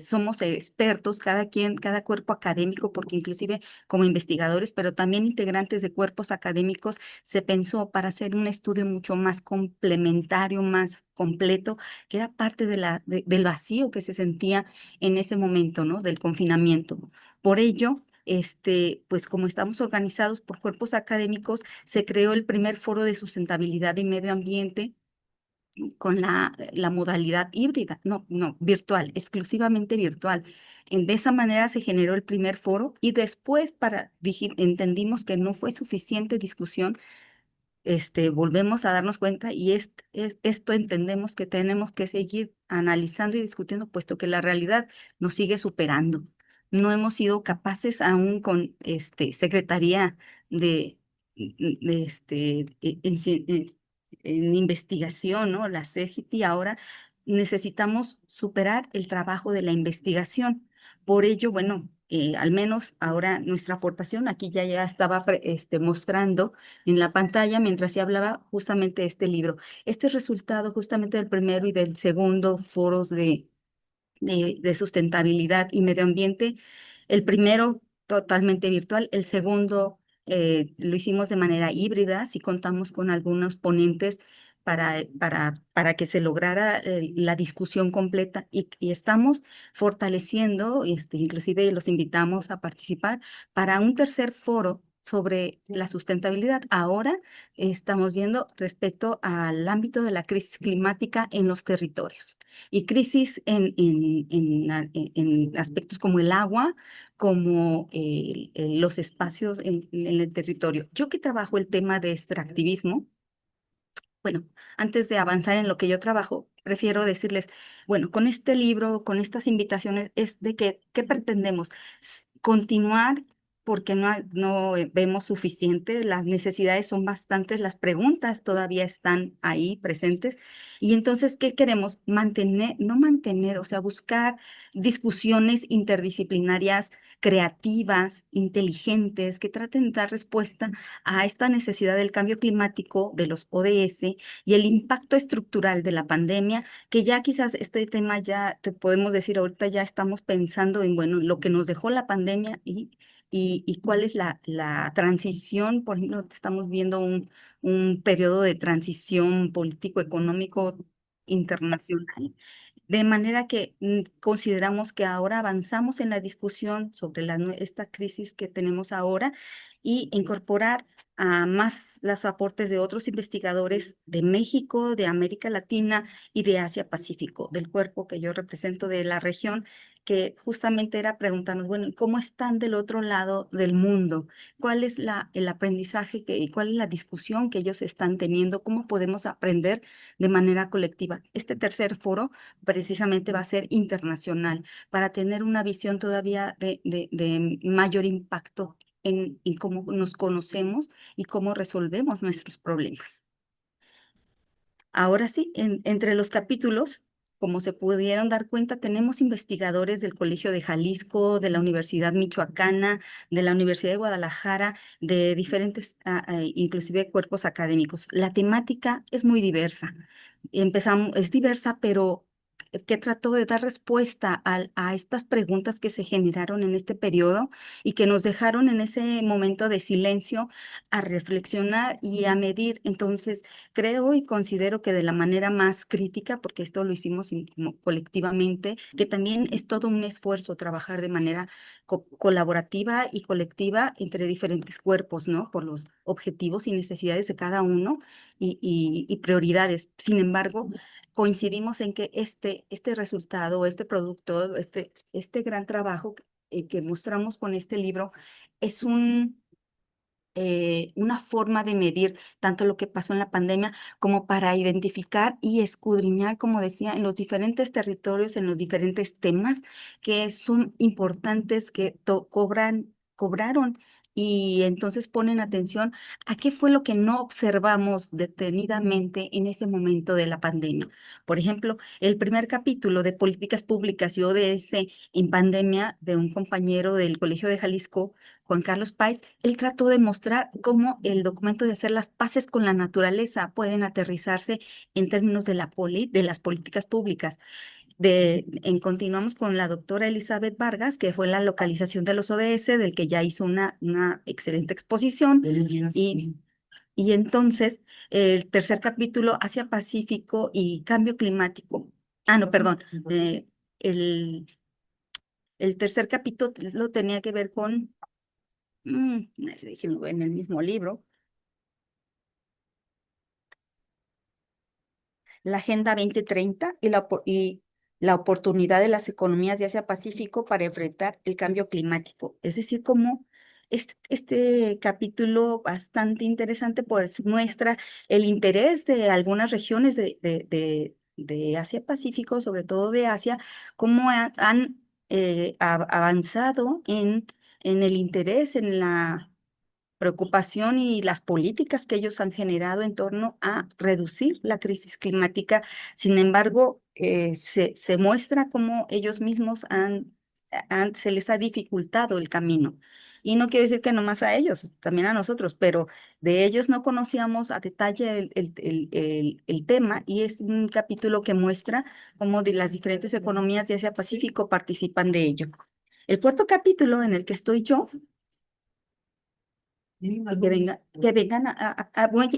somos expertos, cada quien, cada cuerpo académico, porque inclusive como investigadores, pero también integrantes de cuerpos académicos, se pensó para hacer un estudio mucho más complementario, más completo, que era parte del vacío que se sentía en ese momento, ¿no? Del confinamiento. Por ello, pues como estamos organizados por cuerpos académicos, se creó el primer foro de sustentabilidad y medio ambiente con la modalidad híbrida, no, virtual, exclusivamente virtual. De esa manera se generó el primer foro, y después entendimos que no fue suficiente discusión. Volvemos a darnos cuenta, y esto entendemos que tenemos que seguir analizando y discutiendo, puesto que la realidad nos sigue superando. No hemos sido capaces aún con Secretaría de en investigación, ¿no? La CGT ahora necesitamos superar el trabajo de la investigación. Por ello, bueno, al menos ahora nuestra aportación aquí ya estaba mostrando en la pantalla mientras se hablaba justamente de este libro. Este es resultado justamente del primero y del segundo foros de sustentabilidad y medio ambiente. El primero totalmente virtual, el segundo lo hicimos de manera híbrida, sí contamos con algunos ponentes para que se lograra la discusión completa, y estamos fortaleciendo, inclusive los invitamos a participar para un tercer foro sobre la sustentabilidad. Ahora estamos viendo respecto al ámbito de la crisis climática en los territorios, y crisis en aspectos como el agua, como los espacios en el territorio. Yo que trabajo el tema de extractivismo, bueno, antes de avanzar en lo que yo trabajo, prefiero decirles, bueno, con este libro, con estas invitaciones, es de que, ¿qué pretendemos? Continuar, porque no vemos suficiente, las necesidades son bastantes, las preguntas todavía están ahí presentes, y entonces, ¿qué queremos? No mantener, o sea, buscar discusiones interdisciplinarias, creativas, inteligentes, que traten de dar respuesta a esta necesidad del cambio climático, de los ODS, y el impacto estructural de la pandemia, que ya quizás este tema ya te podemos decir ahorita, ya estamos pensando en, bueno, lo que nos dejó la pandemia, y cuál es la transición. Por ejemplo, estamos viendo un periodo de transición político-económico internacional, De manera que consideramos que ahora avanzamos en la discusión sobre esta crisis que tenemos ahora y incorporar a más los aportes de otros investigadores de México, de América Latina y de Asia Pacífico, del cuerpo que yo represento de la región, que justamente era preguntarnos, bueno, ¿cómo están del otro lado del mundo? ¿Cuál es el aprendizaje y cuál es la discusión que ellos están teniendo? ¿Cómo podemos aprender de manera colectiva? Este tercer foro precisamente va a ser internacional para tener una visión todavía de mayor impacto en cómo nos conocemos y cómo resolvemos nuestros problemas. Ahora sí, entre los capítulos, como se pudieron dar cuenta, tenemos investigadores del Colegio de Jalisco, de la Universidad Michoacana, de la Universidad de Guadalajara, de diferentes, inclusive cuerpos académicos. La temática es muy diversa. Es diversa, pero que trató de dar respuesta a estas preguntas que se generaron en este periodo y que nos dejaron en ese momento de silencio a reflexionar y a medir. Entonces, creo y considero que de la manera más crítica, porque esto lo hicimos como colectivamente, que también es todo un esfuerzo trabajar de manera colaborativa y colectiva entre diferentes cuerpos, ¿no? Por los objetivos y necesidades de cada uno y prioridades. Sin embargo, coincidimos en que este resultado, este producto, este gran trabajo que mostramos con este libro es una forma de medir tanto lo que pasó en la pandemia como para identificar y escudriñar, como decía, en los diferentes territorios, en los diferentes temas que son importantes, que cobraron y entonces ponen atención a qué fue lo que no observamos detenidamente en ese momento de la pandemia. Por ejemplo, el primer capítulo de Políticas Públicas y ODS en pandemia de un compañero del Colegio de Jalisco, Juan Carlos Páez, él trató de mostrar cómo el documento de hacer las paces con la naturaleza pueden aterrizarse en términos de las políticas públicas. Continuamos con la doctora Elizabeth Vargas, que fue la localización de los ODS, del que ya hizo una excelente exposición. Y entonces, el tercer capítulo, Asia Pacífico y Cambio Climático. Ah, no, perdón. El, el tercer capítulo tenía que ver con déjenme ver en el mismo libro, la Agenda 2030 y la oportunidad de las economías de Asia-Pacífico para enfrentar el cambio climático. Es decir, como este capítulo bastante interesante, pues muestra el interés de algunas regiones de Asia-Pacífico, sobre todo de Asia, cómo han avanzado en el interés, en la preocupación y las políticas que ellos han generado en torno a reducir la crisis climática. Sin embargo, se muestra cómo ellos mismos se les ha dificultado el camino. Y no quiero decir que nomás a ellos, también a nosotros, pero de ellos no conocíamos a detalle el tema y es un capítulo que muestra cómo de las diferentes economías de Asia Pacífico participan de ello. El cuarto capítulo en el que estoy yo que vengan bueno,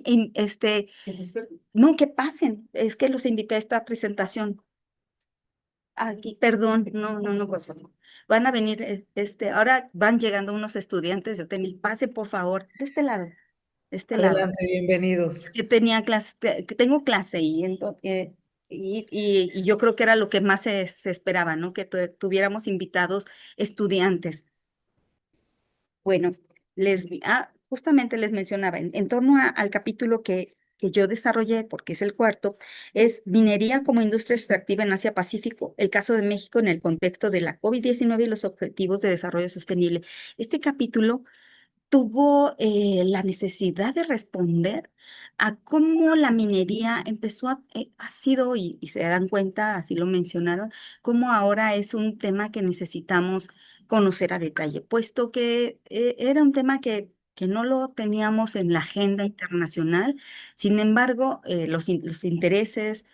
no, que pasen, es que los invité a esta presentación. Aquí, perdón, no, pues, van a venir, ahora van llegando unos estudiantes de tenis, pase por favor, de este lado. Adelante, bienvenidos. Es que tenía clase, que tengo clase y yo creo que era lo que más se esperaba, ¿no? Que tuviéramos invitados estudiantes. Bueno, justamente les mencionaba, en torno al capítulo que yo desarrollé, porque es el cuarto, es minería como industria extractiva en Asia Pacífico, el caso de México en el contexto de la COVID-19 y los objetivos de desarrollo sostenible. Este capítulo tuvo la necesidad de responder a cómo la minería ha sido, y se dan cuenta, así lo mencionaron, cómo ahora es un tema que necesitamos conocer a detalle, puesto que era un tema que no lo teníamos en la agenda internacional. Sin embargo, los intereses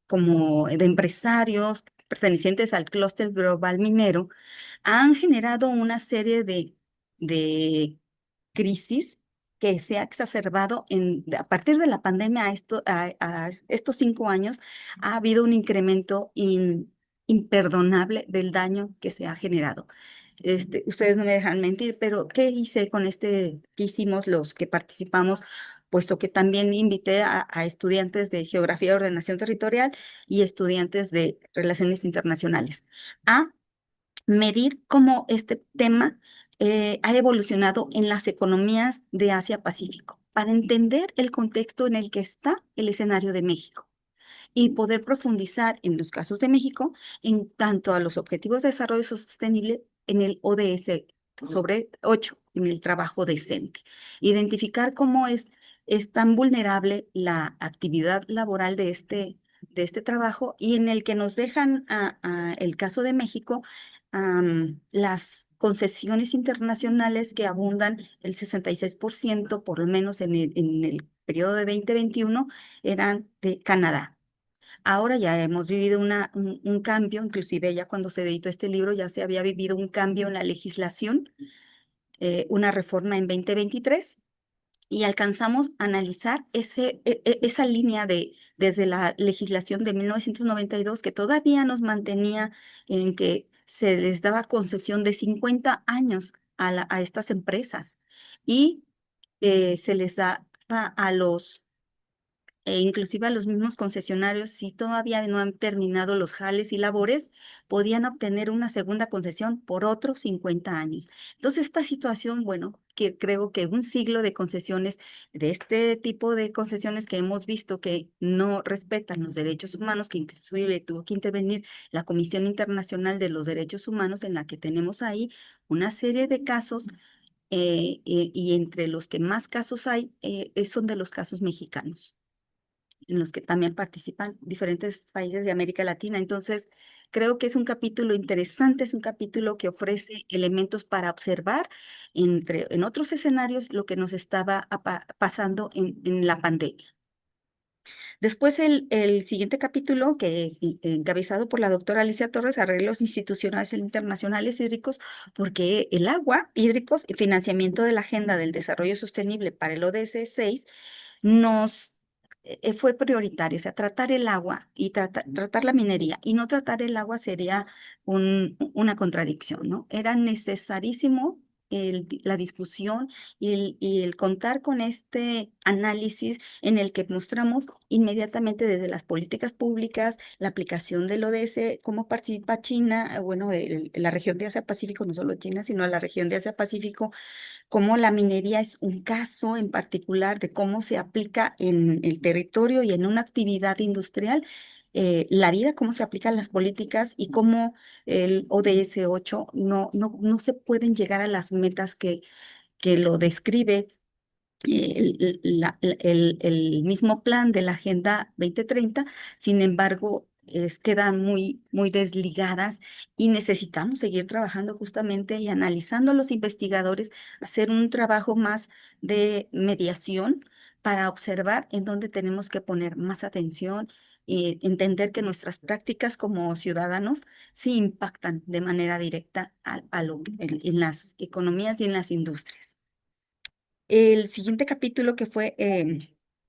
como de empresarios pertenecientes al clúster global minero han generado una serie de crisis que se ha exacerbado a partir de la pandemia a estos 5 años, ha habido un incremento imperdonable del daño que se ha generado. Ustedes no me dejan mentir, pero ¿qué hice con qué hicimos los que participamos? Puesto que también invité a estudiantes de Geografía y Ordenación Territorial y estudiantes de Relaciones Internacionales a medir cómo este tema ha evolucionado en las economías de Asia-Pacífico, para entender el contexto en el que está el escenario de México y poder profundizar en los casos de México en tanto a los Objetivos de Desarrollo Sostenible en el ODS sobre 8, en el trabajo decente. Identificar cómo es tan vulnerable la actividad laboral de este trabajo y en el que nos dejan el caso de México, las concesiones internacionales que abundan el 66%, por lo menos en el periodo de 2021, eran de Canadá. Ahora ya hemos vivido un cambio, inclusive ya cuando se editó este libro ya se había vivido un cambio en la legislación, una reforma en 2023, y alcanzamos a analizar esa línea desde la legislación de 1992 que todavía nos mantenía en que se les daba concesión de 50 años a estas empresas y se les daba a los inclusive a los mismos concesionarios, si todavía no han terminado los jales y labores, podían obtener una segunda concesión por otros 50 años. Entonces, esta situación, bueno, que creo que un siglo de concesiones, de este tipo de concesiones que hemos visto que no respetan los derechos humanos, que inclusive tuvo que intervenir la Comisión Internacional de los Derechos Humanos, en la que tenemos ahí una serie de casos, y entre los que más casos hay, son de los casos mexicanos, en los que también participan diferentes países de América Latina. Entonces, creo que es un capítulo interesante, es un capítulo que ofrece elementos para observar en otros escenarios lo que nos estaba pasando en la pandemia. Después, el siguiente capítulo, encabezado por la doctora Alicia Torres, Arreglos Institucionales e Internacionales Hídricos, porque el agua, hídricos y financiamiento de la Agenda del Desarrollo Sostenible para el ODS 6 fue prioritario. O sea, tratar el agua y tratar la minería y no tratar el agua sería una contradicción, ¿no? Era necesarísimo la discusión y el contar con este análisis en el que mostramos inmediatamente desde las políticas públicas, la aplicación del ODS, cómo participa China, bueno, la región de Asia-Pacífico, no solo China, sino la región de Asia-Pacífico, cómo la minería es un caso en particular de cómo se aplica en el territorio y en una actividad industrial. La vida, cómo se aplican las políticas y cómo el ODS 8 no se pueden llegar a las metas que lo describe el mismo plan de la Agenda 2030. Sin embargo, quedan muy desligadas y necesitamos seguir trabajando justamente y analizando a los investigadores, hacer un trabajo más de mediación para observar en dónde tenemos que poner más atención y entender que nuestras prácticas como ciudadanos sí impactan de manera directa en las economías y en las industrias. El siguiente capítulo, que fue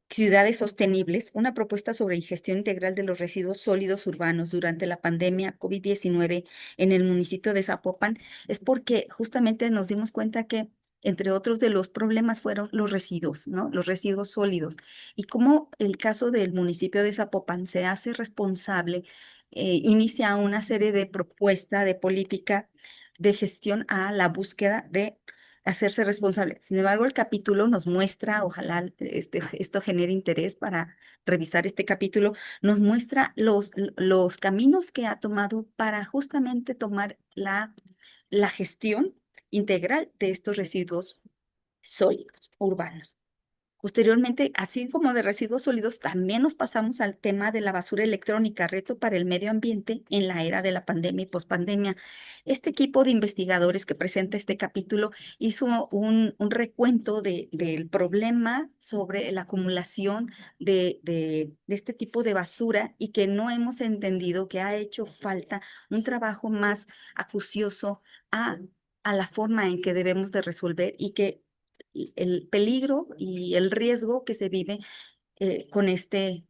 Ciudades Sostenibles, una propuesta sobre gestión integral de los residuos sólidos urbanos durante la pandemia COVID-19 en el municipio de Zapopan, es porque justamente nos dimos cuenta que, entre otros de los problemas, fueron los residuos, ¿no? Los residuos sólidos. Y cómo el caso del municipio de Zapopan se hace responsable, inicia una serie de propuestas de política de gestión a la búsqueda de hacerse responsable. Sin embargo, el capítulo nos muestra, ojalá esto genere interés para revisar este capítulo, nos muestra los caminos que ha tomado para justamente tomar la gestión integral de estos residuos sólidos urbanos. Posteriormente, así como de residuos sólidos, también nos pasamos al tema de la basura electrónica, reto para el medio ambiente en la era de la pandemia y pospandemia. Este equipo de investigadores que presenta este capítulo hizo un recuento del problema sobre la acumulación de este tipo de basura y que no hemos entendido que ha hecho falta un trabajo más acucioso a la forma en que debemos de resolver y que el peligro y el riesgo que se vive con este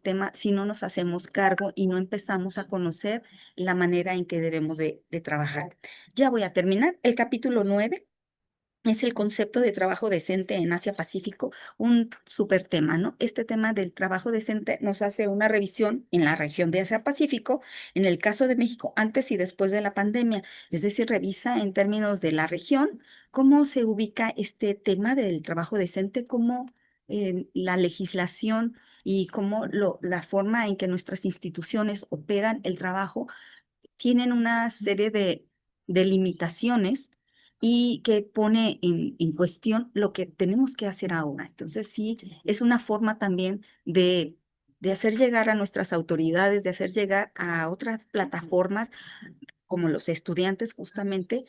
tema si no nos hacemos cargo y no empezamos a conocer la manera en que debemos de trabajar. Ya voy a terminar. El capítulo 9 es el concepto de trabajo decente en Asia-Pacífico, un súper tema, ¿no? Este tema del trabajo decente nos hace una revisión en la región de Asia-Pacífico, en el caso de México, antes y después de la pandemia, es decir, revisa en términos de la región cómo se ubica este tema del trabajo decente, cómo la legislación y cómo la forma en que nuestras instituciones operan el trabajo tienen una serie de limitaciones y que pone en cuestión lo que tenemos que hacer ahora. Entonces, sí, es una forma también de hacer llegar a nuestras autoridades, de hacer llegar a otras plataformas como los estudiantes, justamente,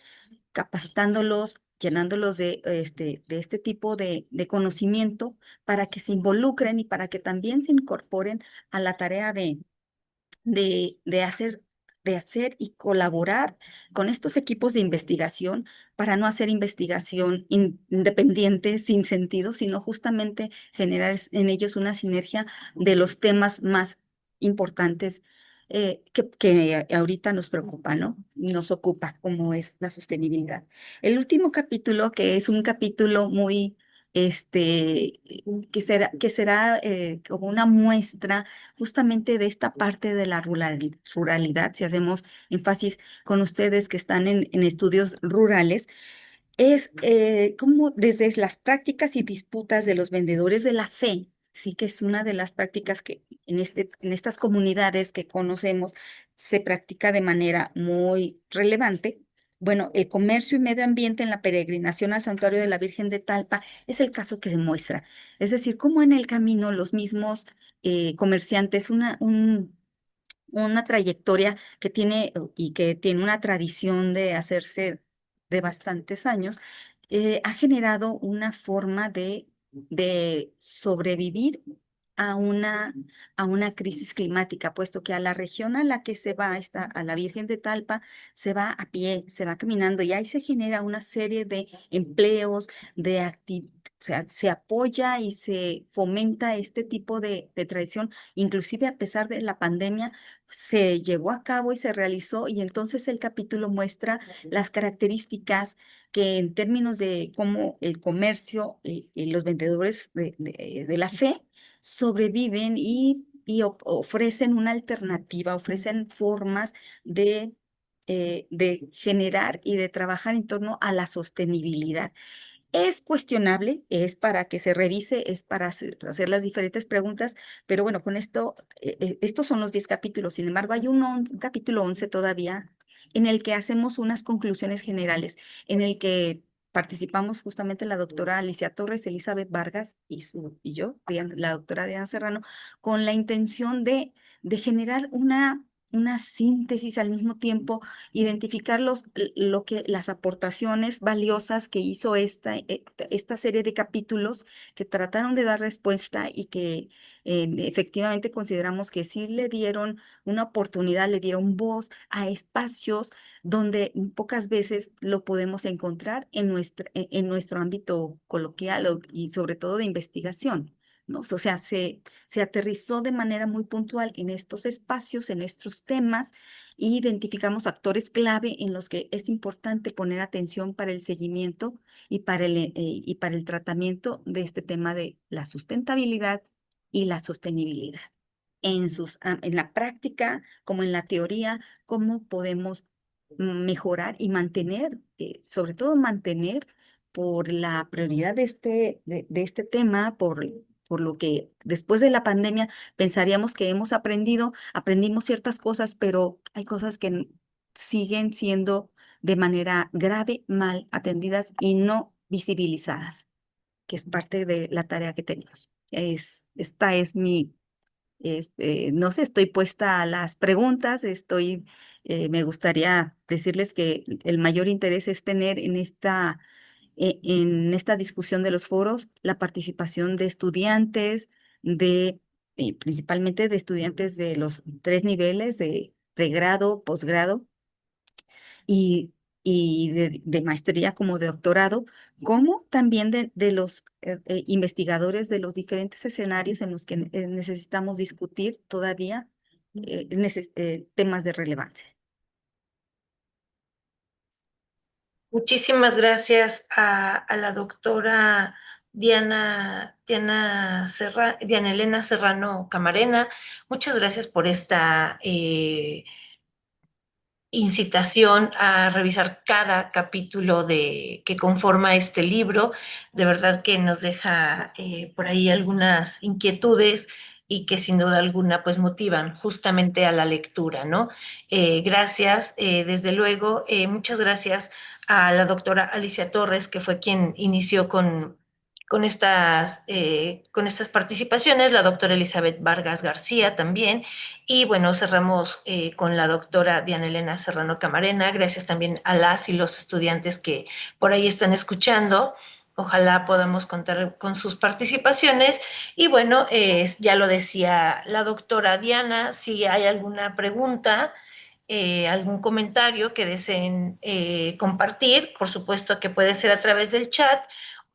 capacitándolos, llenándolos de este tipo de conocimiento para que se involucren y para que también se incorporen a la tarea de, de hacer, de hacer y colaborar con estos equipos de investigación para no hacer investigación independiente, sin sentido, sino justamente generar en ellos una sinergia de los temas más importantes que ahorita nos preocupa, ¿no? Nos ocupa, como es la sostenibilidad. El último capítulo, que es un capítulo muy, este, que será como una muestra justamente de esta parte de la ruralidad, si hacemos énfasis con ustedes que están en estudios rurales, es como desde las prácticas y disputas de los vendedores de la fe, sí que es una de las prácticas que en estas comunidades que conocemos se practica de manera muy relevante. Bueno, el comercio y medio ambiente en la peregrinación al santuario de la Virgen de Talpa es el caso que se muestra. Es decir, cómo en el camino los mismos comerciantes, una trayectoria que tiene y que tiene una tradición de hacerse de bastantes años, ha generado una forma de sobrevivir a a una crisis climática, puesto que a la región a la que se va, a la Virgen de Talpa, se va a pie, se va caminando y ahí se genera una serie de empleos, de actividades. O sea, se apoya y se fomenta este tipo de tradición, inclusive a pesar de la pandemia, se llevó a cabo y se realizó, y entonces el capítulo muestra las características que en términos de cómo el comercio y los vendedores de la fe sobreviven y ofrecen una alternativa, ofrecen formas de generar y de trabajar en torno a la sostenibilidad. Es cuestionable, es para que se revise, es para hacer las diferentes preguntas, pero bueno, con esto, estos son los 10 capítulos. Sin embargo, hay un capítulo 11 todavía en el que hacemos unas conclusiones generales, en el que participamos justamente la doctora Alicia Torres, Elizabeth Vargas y yo, la doctora Diana Serrano, con la intención de generar una síntesis al mismo tiempo, identificar las aportaciones valiosas que hizo esta serie de capítulos que trataron de dar respuesta y que efectivamente consideramos que sí le dieron una oportunidad, le dieron voz a espacios donde pocas veces lo podemos encontrar en nuestro ámbito coloquial y sobre todo de investigación. ¿No? O sea, se aterrizó de manera muy puntual en estos espacios, en estos temas, e identificamos actores clave en los que es importante poner atención para el seguimiento y para el tratamiento de este tema de la sustentabilidad y la sostenibilidad. En la práctica, como en la teoría, cómo podemos mejorar y mantener, sobre todo mantener por la prioridad de este tema, por lo que después de la pandemia pensaríamos que hemos aprendimos ciertas cosas, pero hay cosas que siguen siendo de manera grave, mal atendidas y no visibilizadas, que es parte de la tarea que tenemos. Esta es no sé, estoy puesta a las preguntas, me gustaría decirles que el mayor interés es tener en esta discusión de los foros la participación de estudiantes, principalmente de estudiantes de los 3 niveles de pregrado, posgrado y, y de maestría como de doctorado, cómo también de los investigadores de los diferentes escenarios en los que necesitamos discutir todavía temas de relevancia. Muchísimas gracias a la doctora Diana Elena Serrano Camarena. Muchas gracias por esta incitación a revisar cada capítulo que conforma este libro. De verdad que nos deja por ahí algunas inquietudes y que sin duda alguna pues motivan justamente a la lectura, ¿no? Gracias, desde luego, muchas gracias a la doctora Alicia Torres, que fue quien inició con estas participaciones, la doctora Elizabeth Vargas García también, y bueno, cerramos con la doctora Diana Elena Serrano Camarena. Gracias también a las y los estudiantes que por ahí están escuchando. Ojalá podamos contar con sus participaciones. Y bueno, ya lo decía la doctora Diana, si hay alguna pregunta, algún comentario que deseen compartir, por supuesto que puede ser a través del chat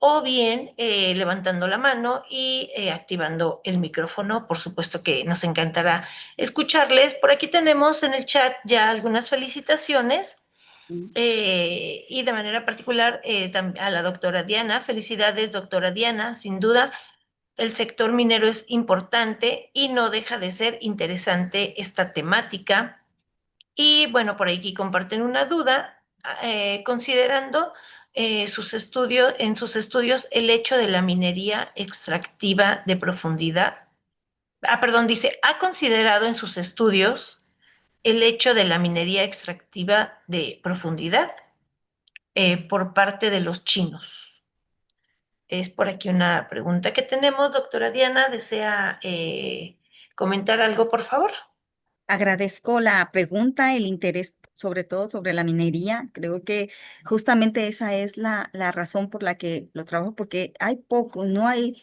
o bien levantando la mano y activando el micrófono. Por supuesto que nos encantará escucharles. Por aquí tenemos en el chat ya algunas felicitaciones. Y de manera particular a la doctora Diana. Felicidades, doctora Diana. Sin duda, el sector minero es importante y no deja de ser interesante esta temática. Y bueno, por aquí comparten una duda, considerando en sus estudios el hecho de la minería extractiva de profundidad. Perdón, dice, ¿ha considerado en sus estudios el hecho de la minería extractiva de profundidad por parte de los chinos? Es por aquí una pregunta que tenemos. Doctora Diana, ¿desea comentar algo, por favor? Agradezco la pregunta, el interés sobre todo sobre la minería. Creo que justamente esa es la razón por la que lo trabajo, porque hay poco, no hay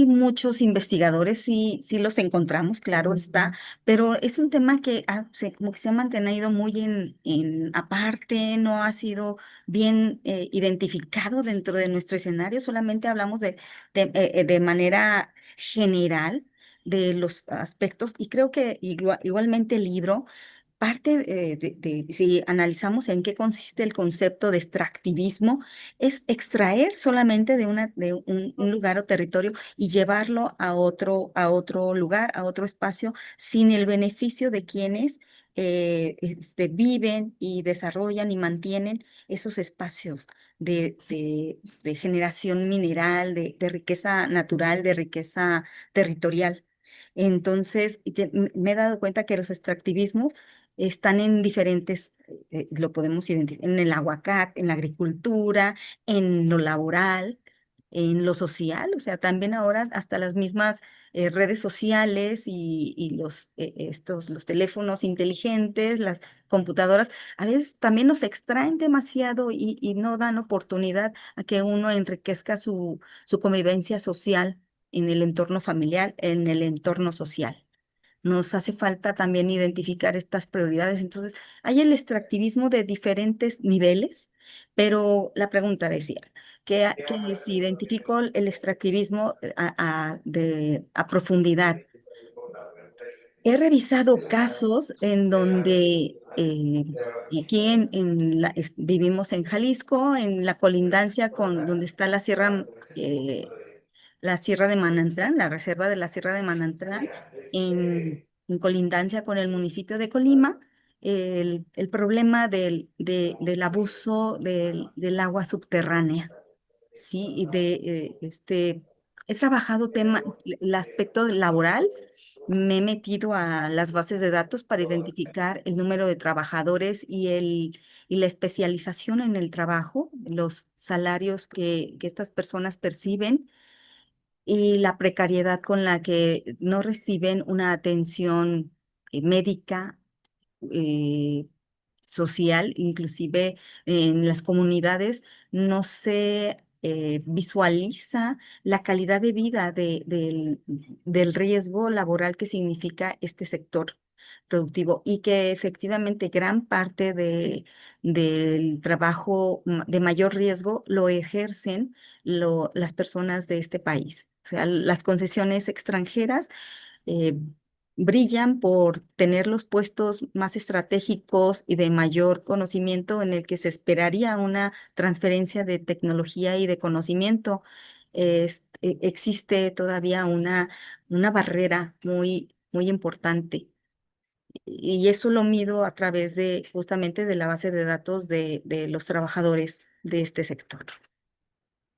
muchos investigadores, sí, sí los encontramos, claro está, pero es un tema que como que se ha mantenido muy en aparte, no ha sido bien identificado dentro de nuestro escenario, solamente hablamos de manera general de los aspectos, y creo que igualmente el libro parte si analizamos en qué consiste el concepto de extractivismo, es extraer solamente un lugar o territorio y llevarlo a otro lugar, a otro espacio, sin el beneficio de quienes viven y desarrollan y mantienen esos espacios de generación mineral, de riqueza natural, de riqueza territorial. Entonces, me he dado cuenta que los extractivismos están en diferentes, lo podemos identificar, en el aguacate, en la agricultura, en lo laboral, en lo social, o sea, también ahora hasta las mismas redes sociales y los teléfonos inteligentes, las computadoras, a veces también nos extraen demasiado y no dan oportunidad a que uno enriquezca su convivencia social en el entorno familiar, en el entorno social. Nos hace falta también identificar estas prioridades. Entonces, hay el extractivismo de diferentes niveles, pero la pregunta decía que si identifico el extractivismo a profundidad. He revisado casos en donde aquí vivimos en Jalisco, en la colindancia con donde está la Sierra de Manantlán, la reserva de la Sierra de Manantlán, en colindancia con el municipio de Colima, el problema del abuso del agua subterránea. Sí, he trabajado el aspecto laboral, me he metido a las bases de datos para identificar el número de trabajadores y la especialización en el trabajo, los salarios que estas personas perciben y la precariedad con la que no reciben una atención médica, eh, social, inclusive en las comunidades, no se visualiza la calidad de vida del riesgo laboral que significa este sector. productivo y que efectivamente gran parte del trabajo de mayor riesgo lo ejercen las personas de este país. O sea, las concesiones extranjeras eh, brillan por tener los puestos más estratégicos y de mayor conocimiento en el que se esperaría una transferencia de tecnología y de conocimiento. Existe todavía una barrera muy importante. Y eso lo mido a través de justamente de la base de datos de los trabajadores de este sector.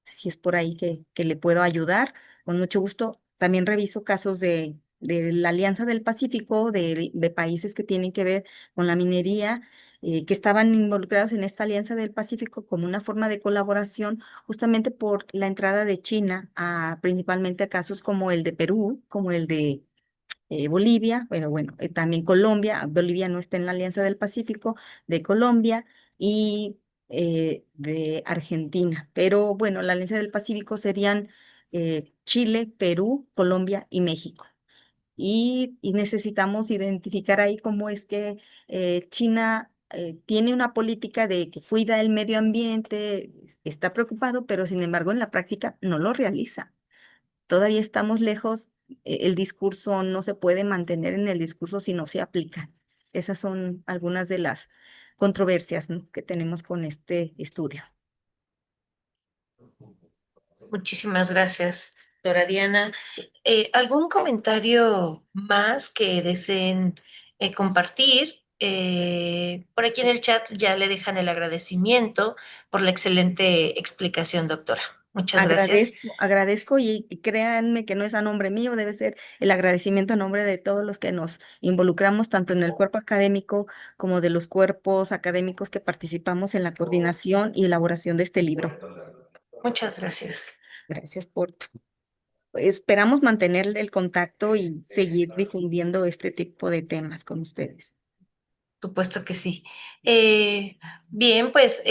Si es por ahí que le puedo ayudar, con mucho gusto. También reviso casos de la Alianza del Pacífico, de países que tienen que ver con la minería, que estaban involucrados en esta Alianza del Pacífico como una forma de colaboración, justamente por la entrada de China principalmente a casos como el de Perú, como el de Bolivia, pero bueno, también Colombia. Bolivia no está en la Alianza del Pacífico, de Colombia y de Argentina. Pero bueno, la Alianza del Pacífico serían Chile, Perú, Colombia y México. Y necesitamos identificar ahí cómo es que China tiene una política de que cuida el medio ambiente, está preocupado, pero sin embargo en la práctica no lo realiza. Todavía estamos lejos, el discurso no se puede mantener en el discurso si no se aplica. Esas son algunas de las controversias, ¿no?, que tenemos con este estudio. Muchísimas gracias, doctora Diana. ¿Algún comentario más que deseen compartir? Por aquí en el chat ya le dejan el agradecimiento por la excelente explicación, doctora. Muchas gracias. Agradezco y créanme que no es a nombre mío, debe ser el agradecimiento a nombre de todos los que nos involucramos, tanto en el cuerpo académico como de los cuerpos académicos que participamos en la coordinación y elaboración de este libro. Muchas gracias. Gracias por Esperamos mantener el contacto y seguir difundiendo este tipo de temas con ustedes. Supuesto que sí. Bien, pues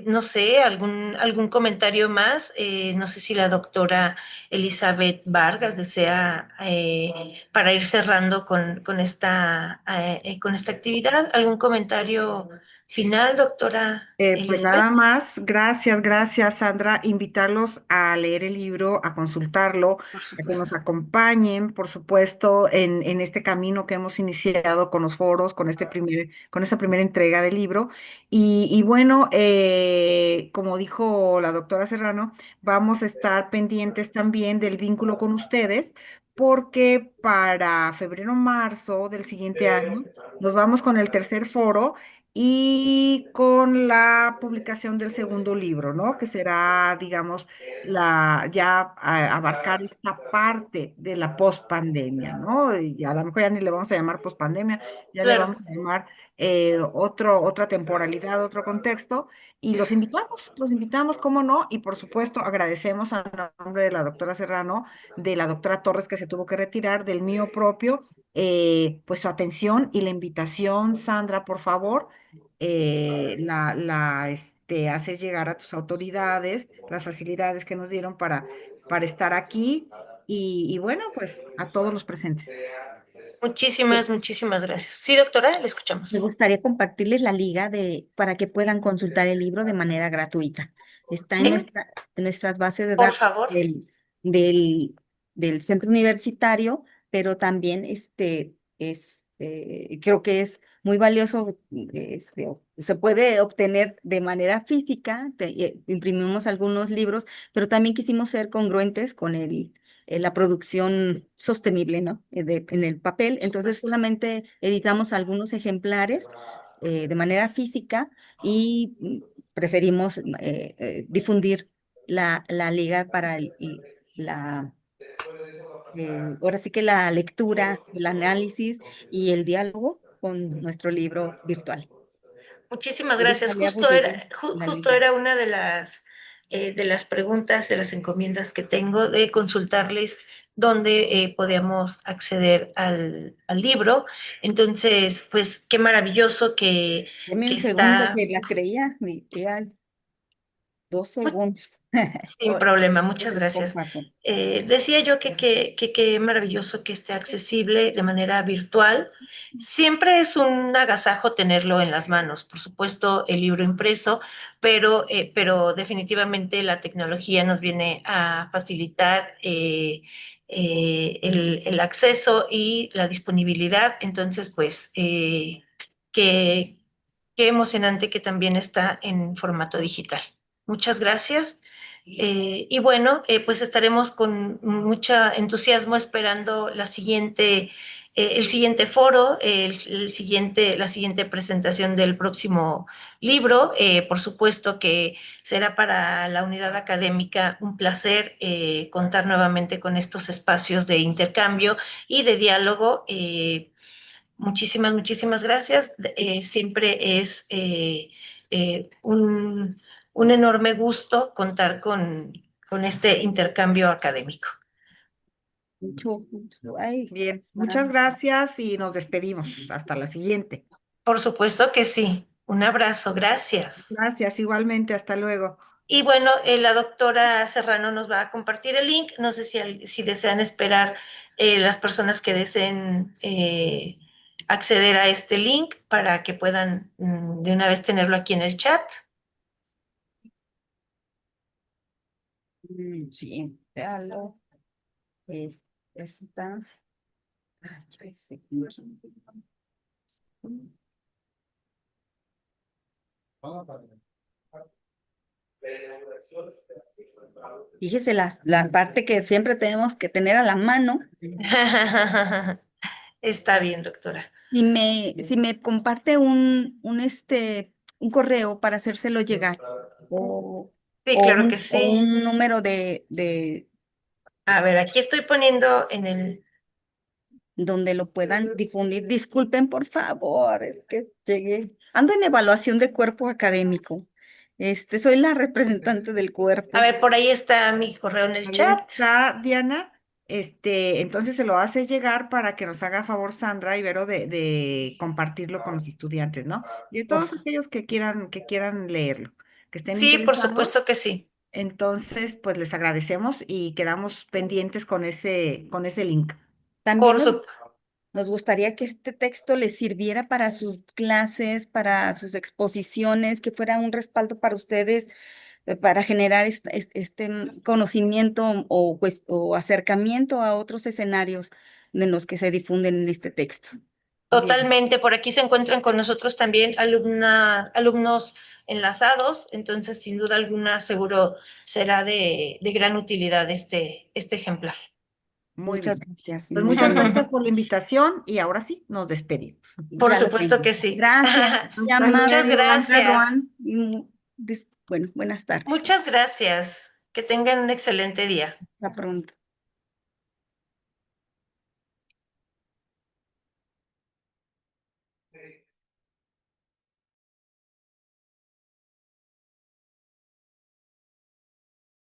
no sé, algún comentario más. No sé si la doctora Elizabeth Vargas desea, para ir cerrando con esta actividad, algún comentario final, doctora Pues nada Elizabeth. más, gracias Sandra, invitarlos a leer el libro, a consultarlo, Por a que nos supuesto. acompañen, por supuesto, en este camino que hemos iniciado con los foros, con esta primera entrega del libro. Y bueno, como dijo la doctora Serrano, vamos a estar pendientes también del vínculo con ustedes, porque para febrero, marzo del siguiente año nos vamos con el tercer foro y con la publicación del segundo libro, ¿no? Que será, digamos, abarcar esta parte de la pospandemia, ¿no? Y a lo mejor ya ni le vamos a llamar pospandemia, ya le Claro. vamos a llamar otra temporalidad, otro contexto, y los invitamos, cómo no, y por supuesto agradecemos a nombre de la doctora Serrano, de la doctora Torres que se tuvo que retirar, del mío propio, pues su atención y la invitación, Sandra, por favor haces llegar a tus autoridades las facilidades que nos dieron para estar aquí y bueno, pues a todos los presentes. Muchísimas gracias. Sí, doctora, le Me escuchamos. gustaría compartirles la liga para que puedan consultar el libro de manera gratuita. Está en Bien, en nuestras bases de por datos favor. del, del centro universitario, pero también creo que es muy valioso. Se puede obtener de manera física. Imprimimos algunos libros, pero también quisimos ser congruentes con la producción sostenible, ¿no? En el papel. Por Entonces supuesto. solamente editamos algunos ejemplares de manera física y preferimos difundir la liga para ahora sí que la lectura, el análisis y el diálogo con nuestro libro virtual. Muchísimas Me gracias. gustaría publicar la Justo liga. era una de las preguntas, de las encomiendas que tengo, de consultarles dónde podíamos acceder al libro. Entonces, pues qué maravilloso Deme que un segundo está. que la creía. 2 segundos. Sin problema, muchas Les gracias. comparto. Decía yo que qué maravilloso que esté accesible de manera virtual. Siempre es un agasajo tenerlo en las manos, por supuesto, el libro impreso, pero definitivamente la tecnología nos viene a facilitar el acceso y la disponibilidad. Entonces, pues, qué, qué emocionante que también está en formato digital. Muchas gracias. Y bueno, pues estaremos con mucho entusiasmo esperando el siguiente foro, la siguiente presentación del próximo libro. Por supuesto que será para la unidad académica un placer contar nuevamente con estos espacios de intercambio y de diálogo. Muchísimas gracias. Siempre es un enorme gusto contar con este intercambio académico. Ay, Bien, muchas gracias y nos despedimos. Hasta la siguiente. Por supuesto que sí. Un abrazo, gracias. Gracias, igualmente. Hasta luego. Y bueno, la doctora Serrano nos va a compartir el link. No sé si desean esperar las personas que deseen acceder a este link para que puedan de una vez tenerlo aquí en el chat. Sí, véalo. Está. Ay, ya sé. Fíjese la parte que siempre tenemos que tener a la mano. Está bien, doctora. Si me comparte un correo para hacérselo llegar o, Sí, o claro que un, o sí. un número de A ver, aquí estoy poniendo en el... donde lo puedan difundir. Disculpen, por favor, es que llegué. Ando en evaluación de cuerpo académico. Soy la representante del A cuerpo. ver, por ahí está mi correo en el Ahí chat. está, Diana. Entonces se lo hace llegar para que nos haga favor Sandra y Vero de compartirlo con los estudiantes, ¿no? Y de Por- todos aquellos que quieran leerlo, que estén Sí, por interesados. supuesto que sí. Entonces, pues les agradecemos y quedamos pendientes con ese link. También Por nos, su... nos gustaría que este texto les sirviera para sus clases, para sus exposiciones, que fuera un respaldo para ustedes, para generar conocimiento o acercamiento a otros escenarios de los que se difunden en este texto. Bien, Totalmente, por aquí se encuentran con nosotros también alumnos enlazados, entonces sin duda alguna seguro será de gran utilidad este ejemplar. muy Muchas bien. gracias. Pues Muy muchas amable. gracias por la invitación y ahora sí, nos despedimos. Por Ya lo supuesto tengo. que sí. Gracias. Muy Hasta amable, Muchas luego. Sandra gracias. Ruan. Bueno, buenas tardes. Muchas gracias. Que tengan un excelente día. Hasta pronto.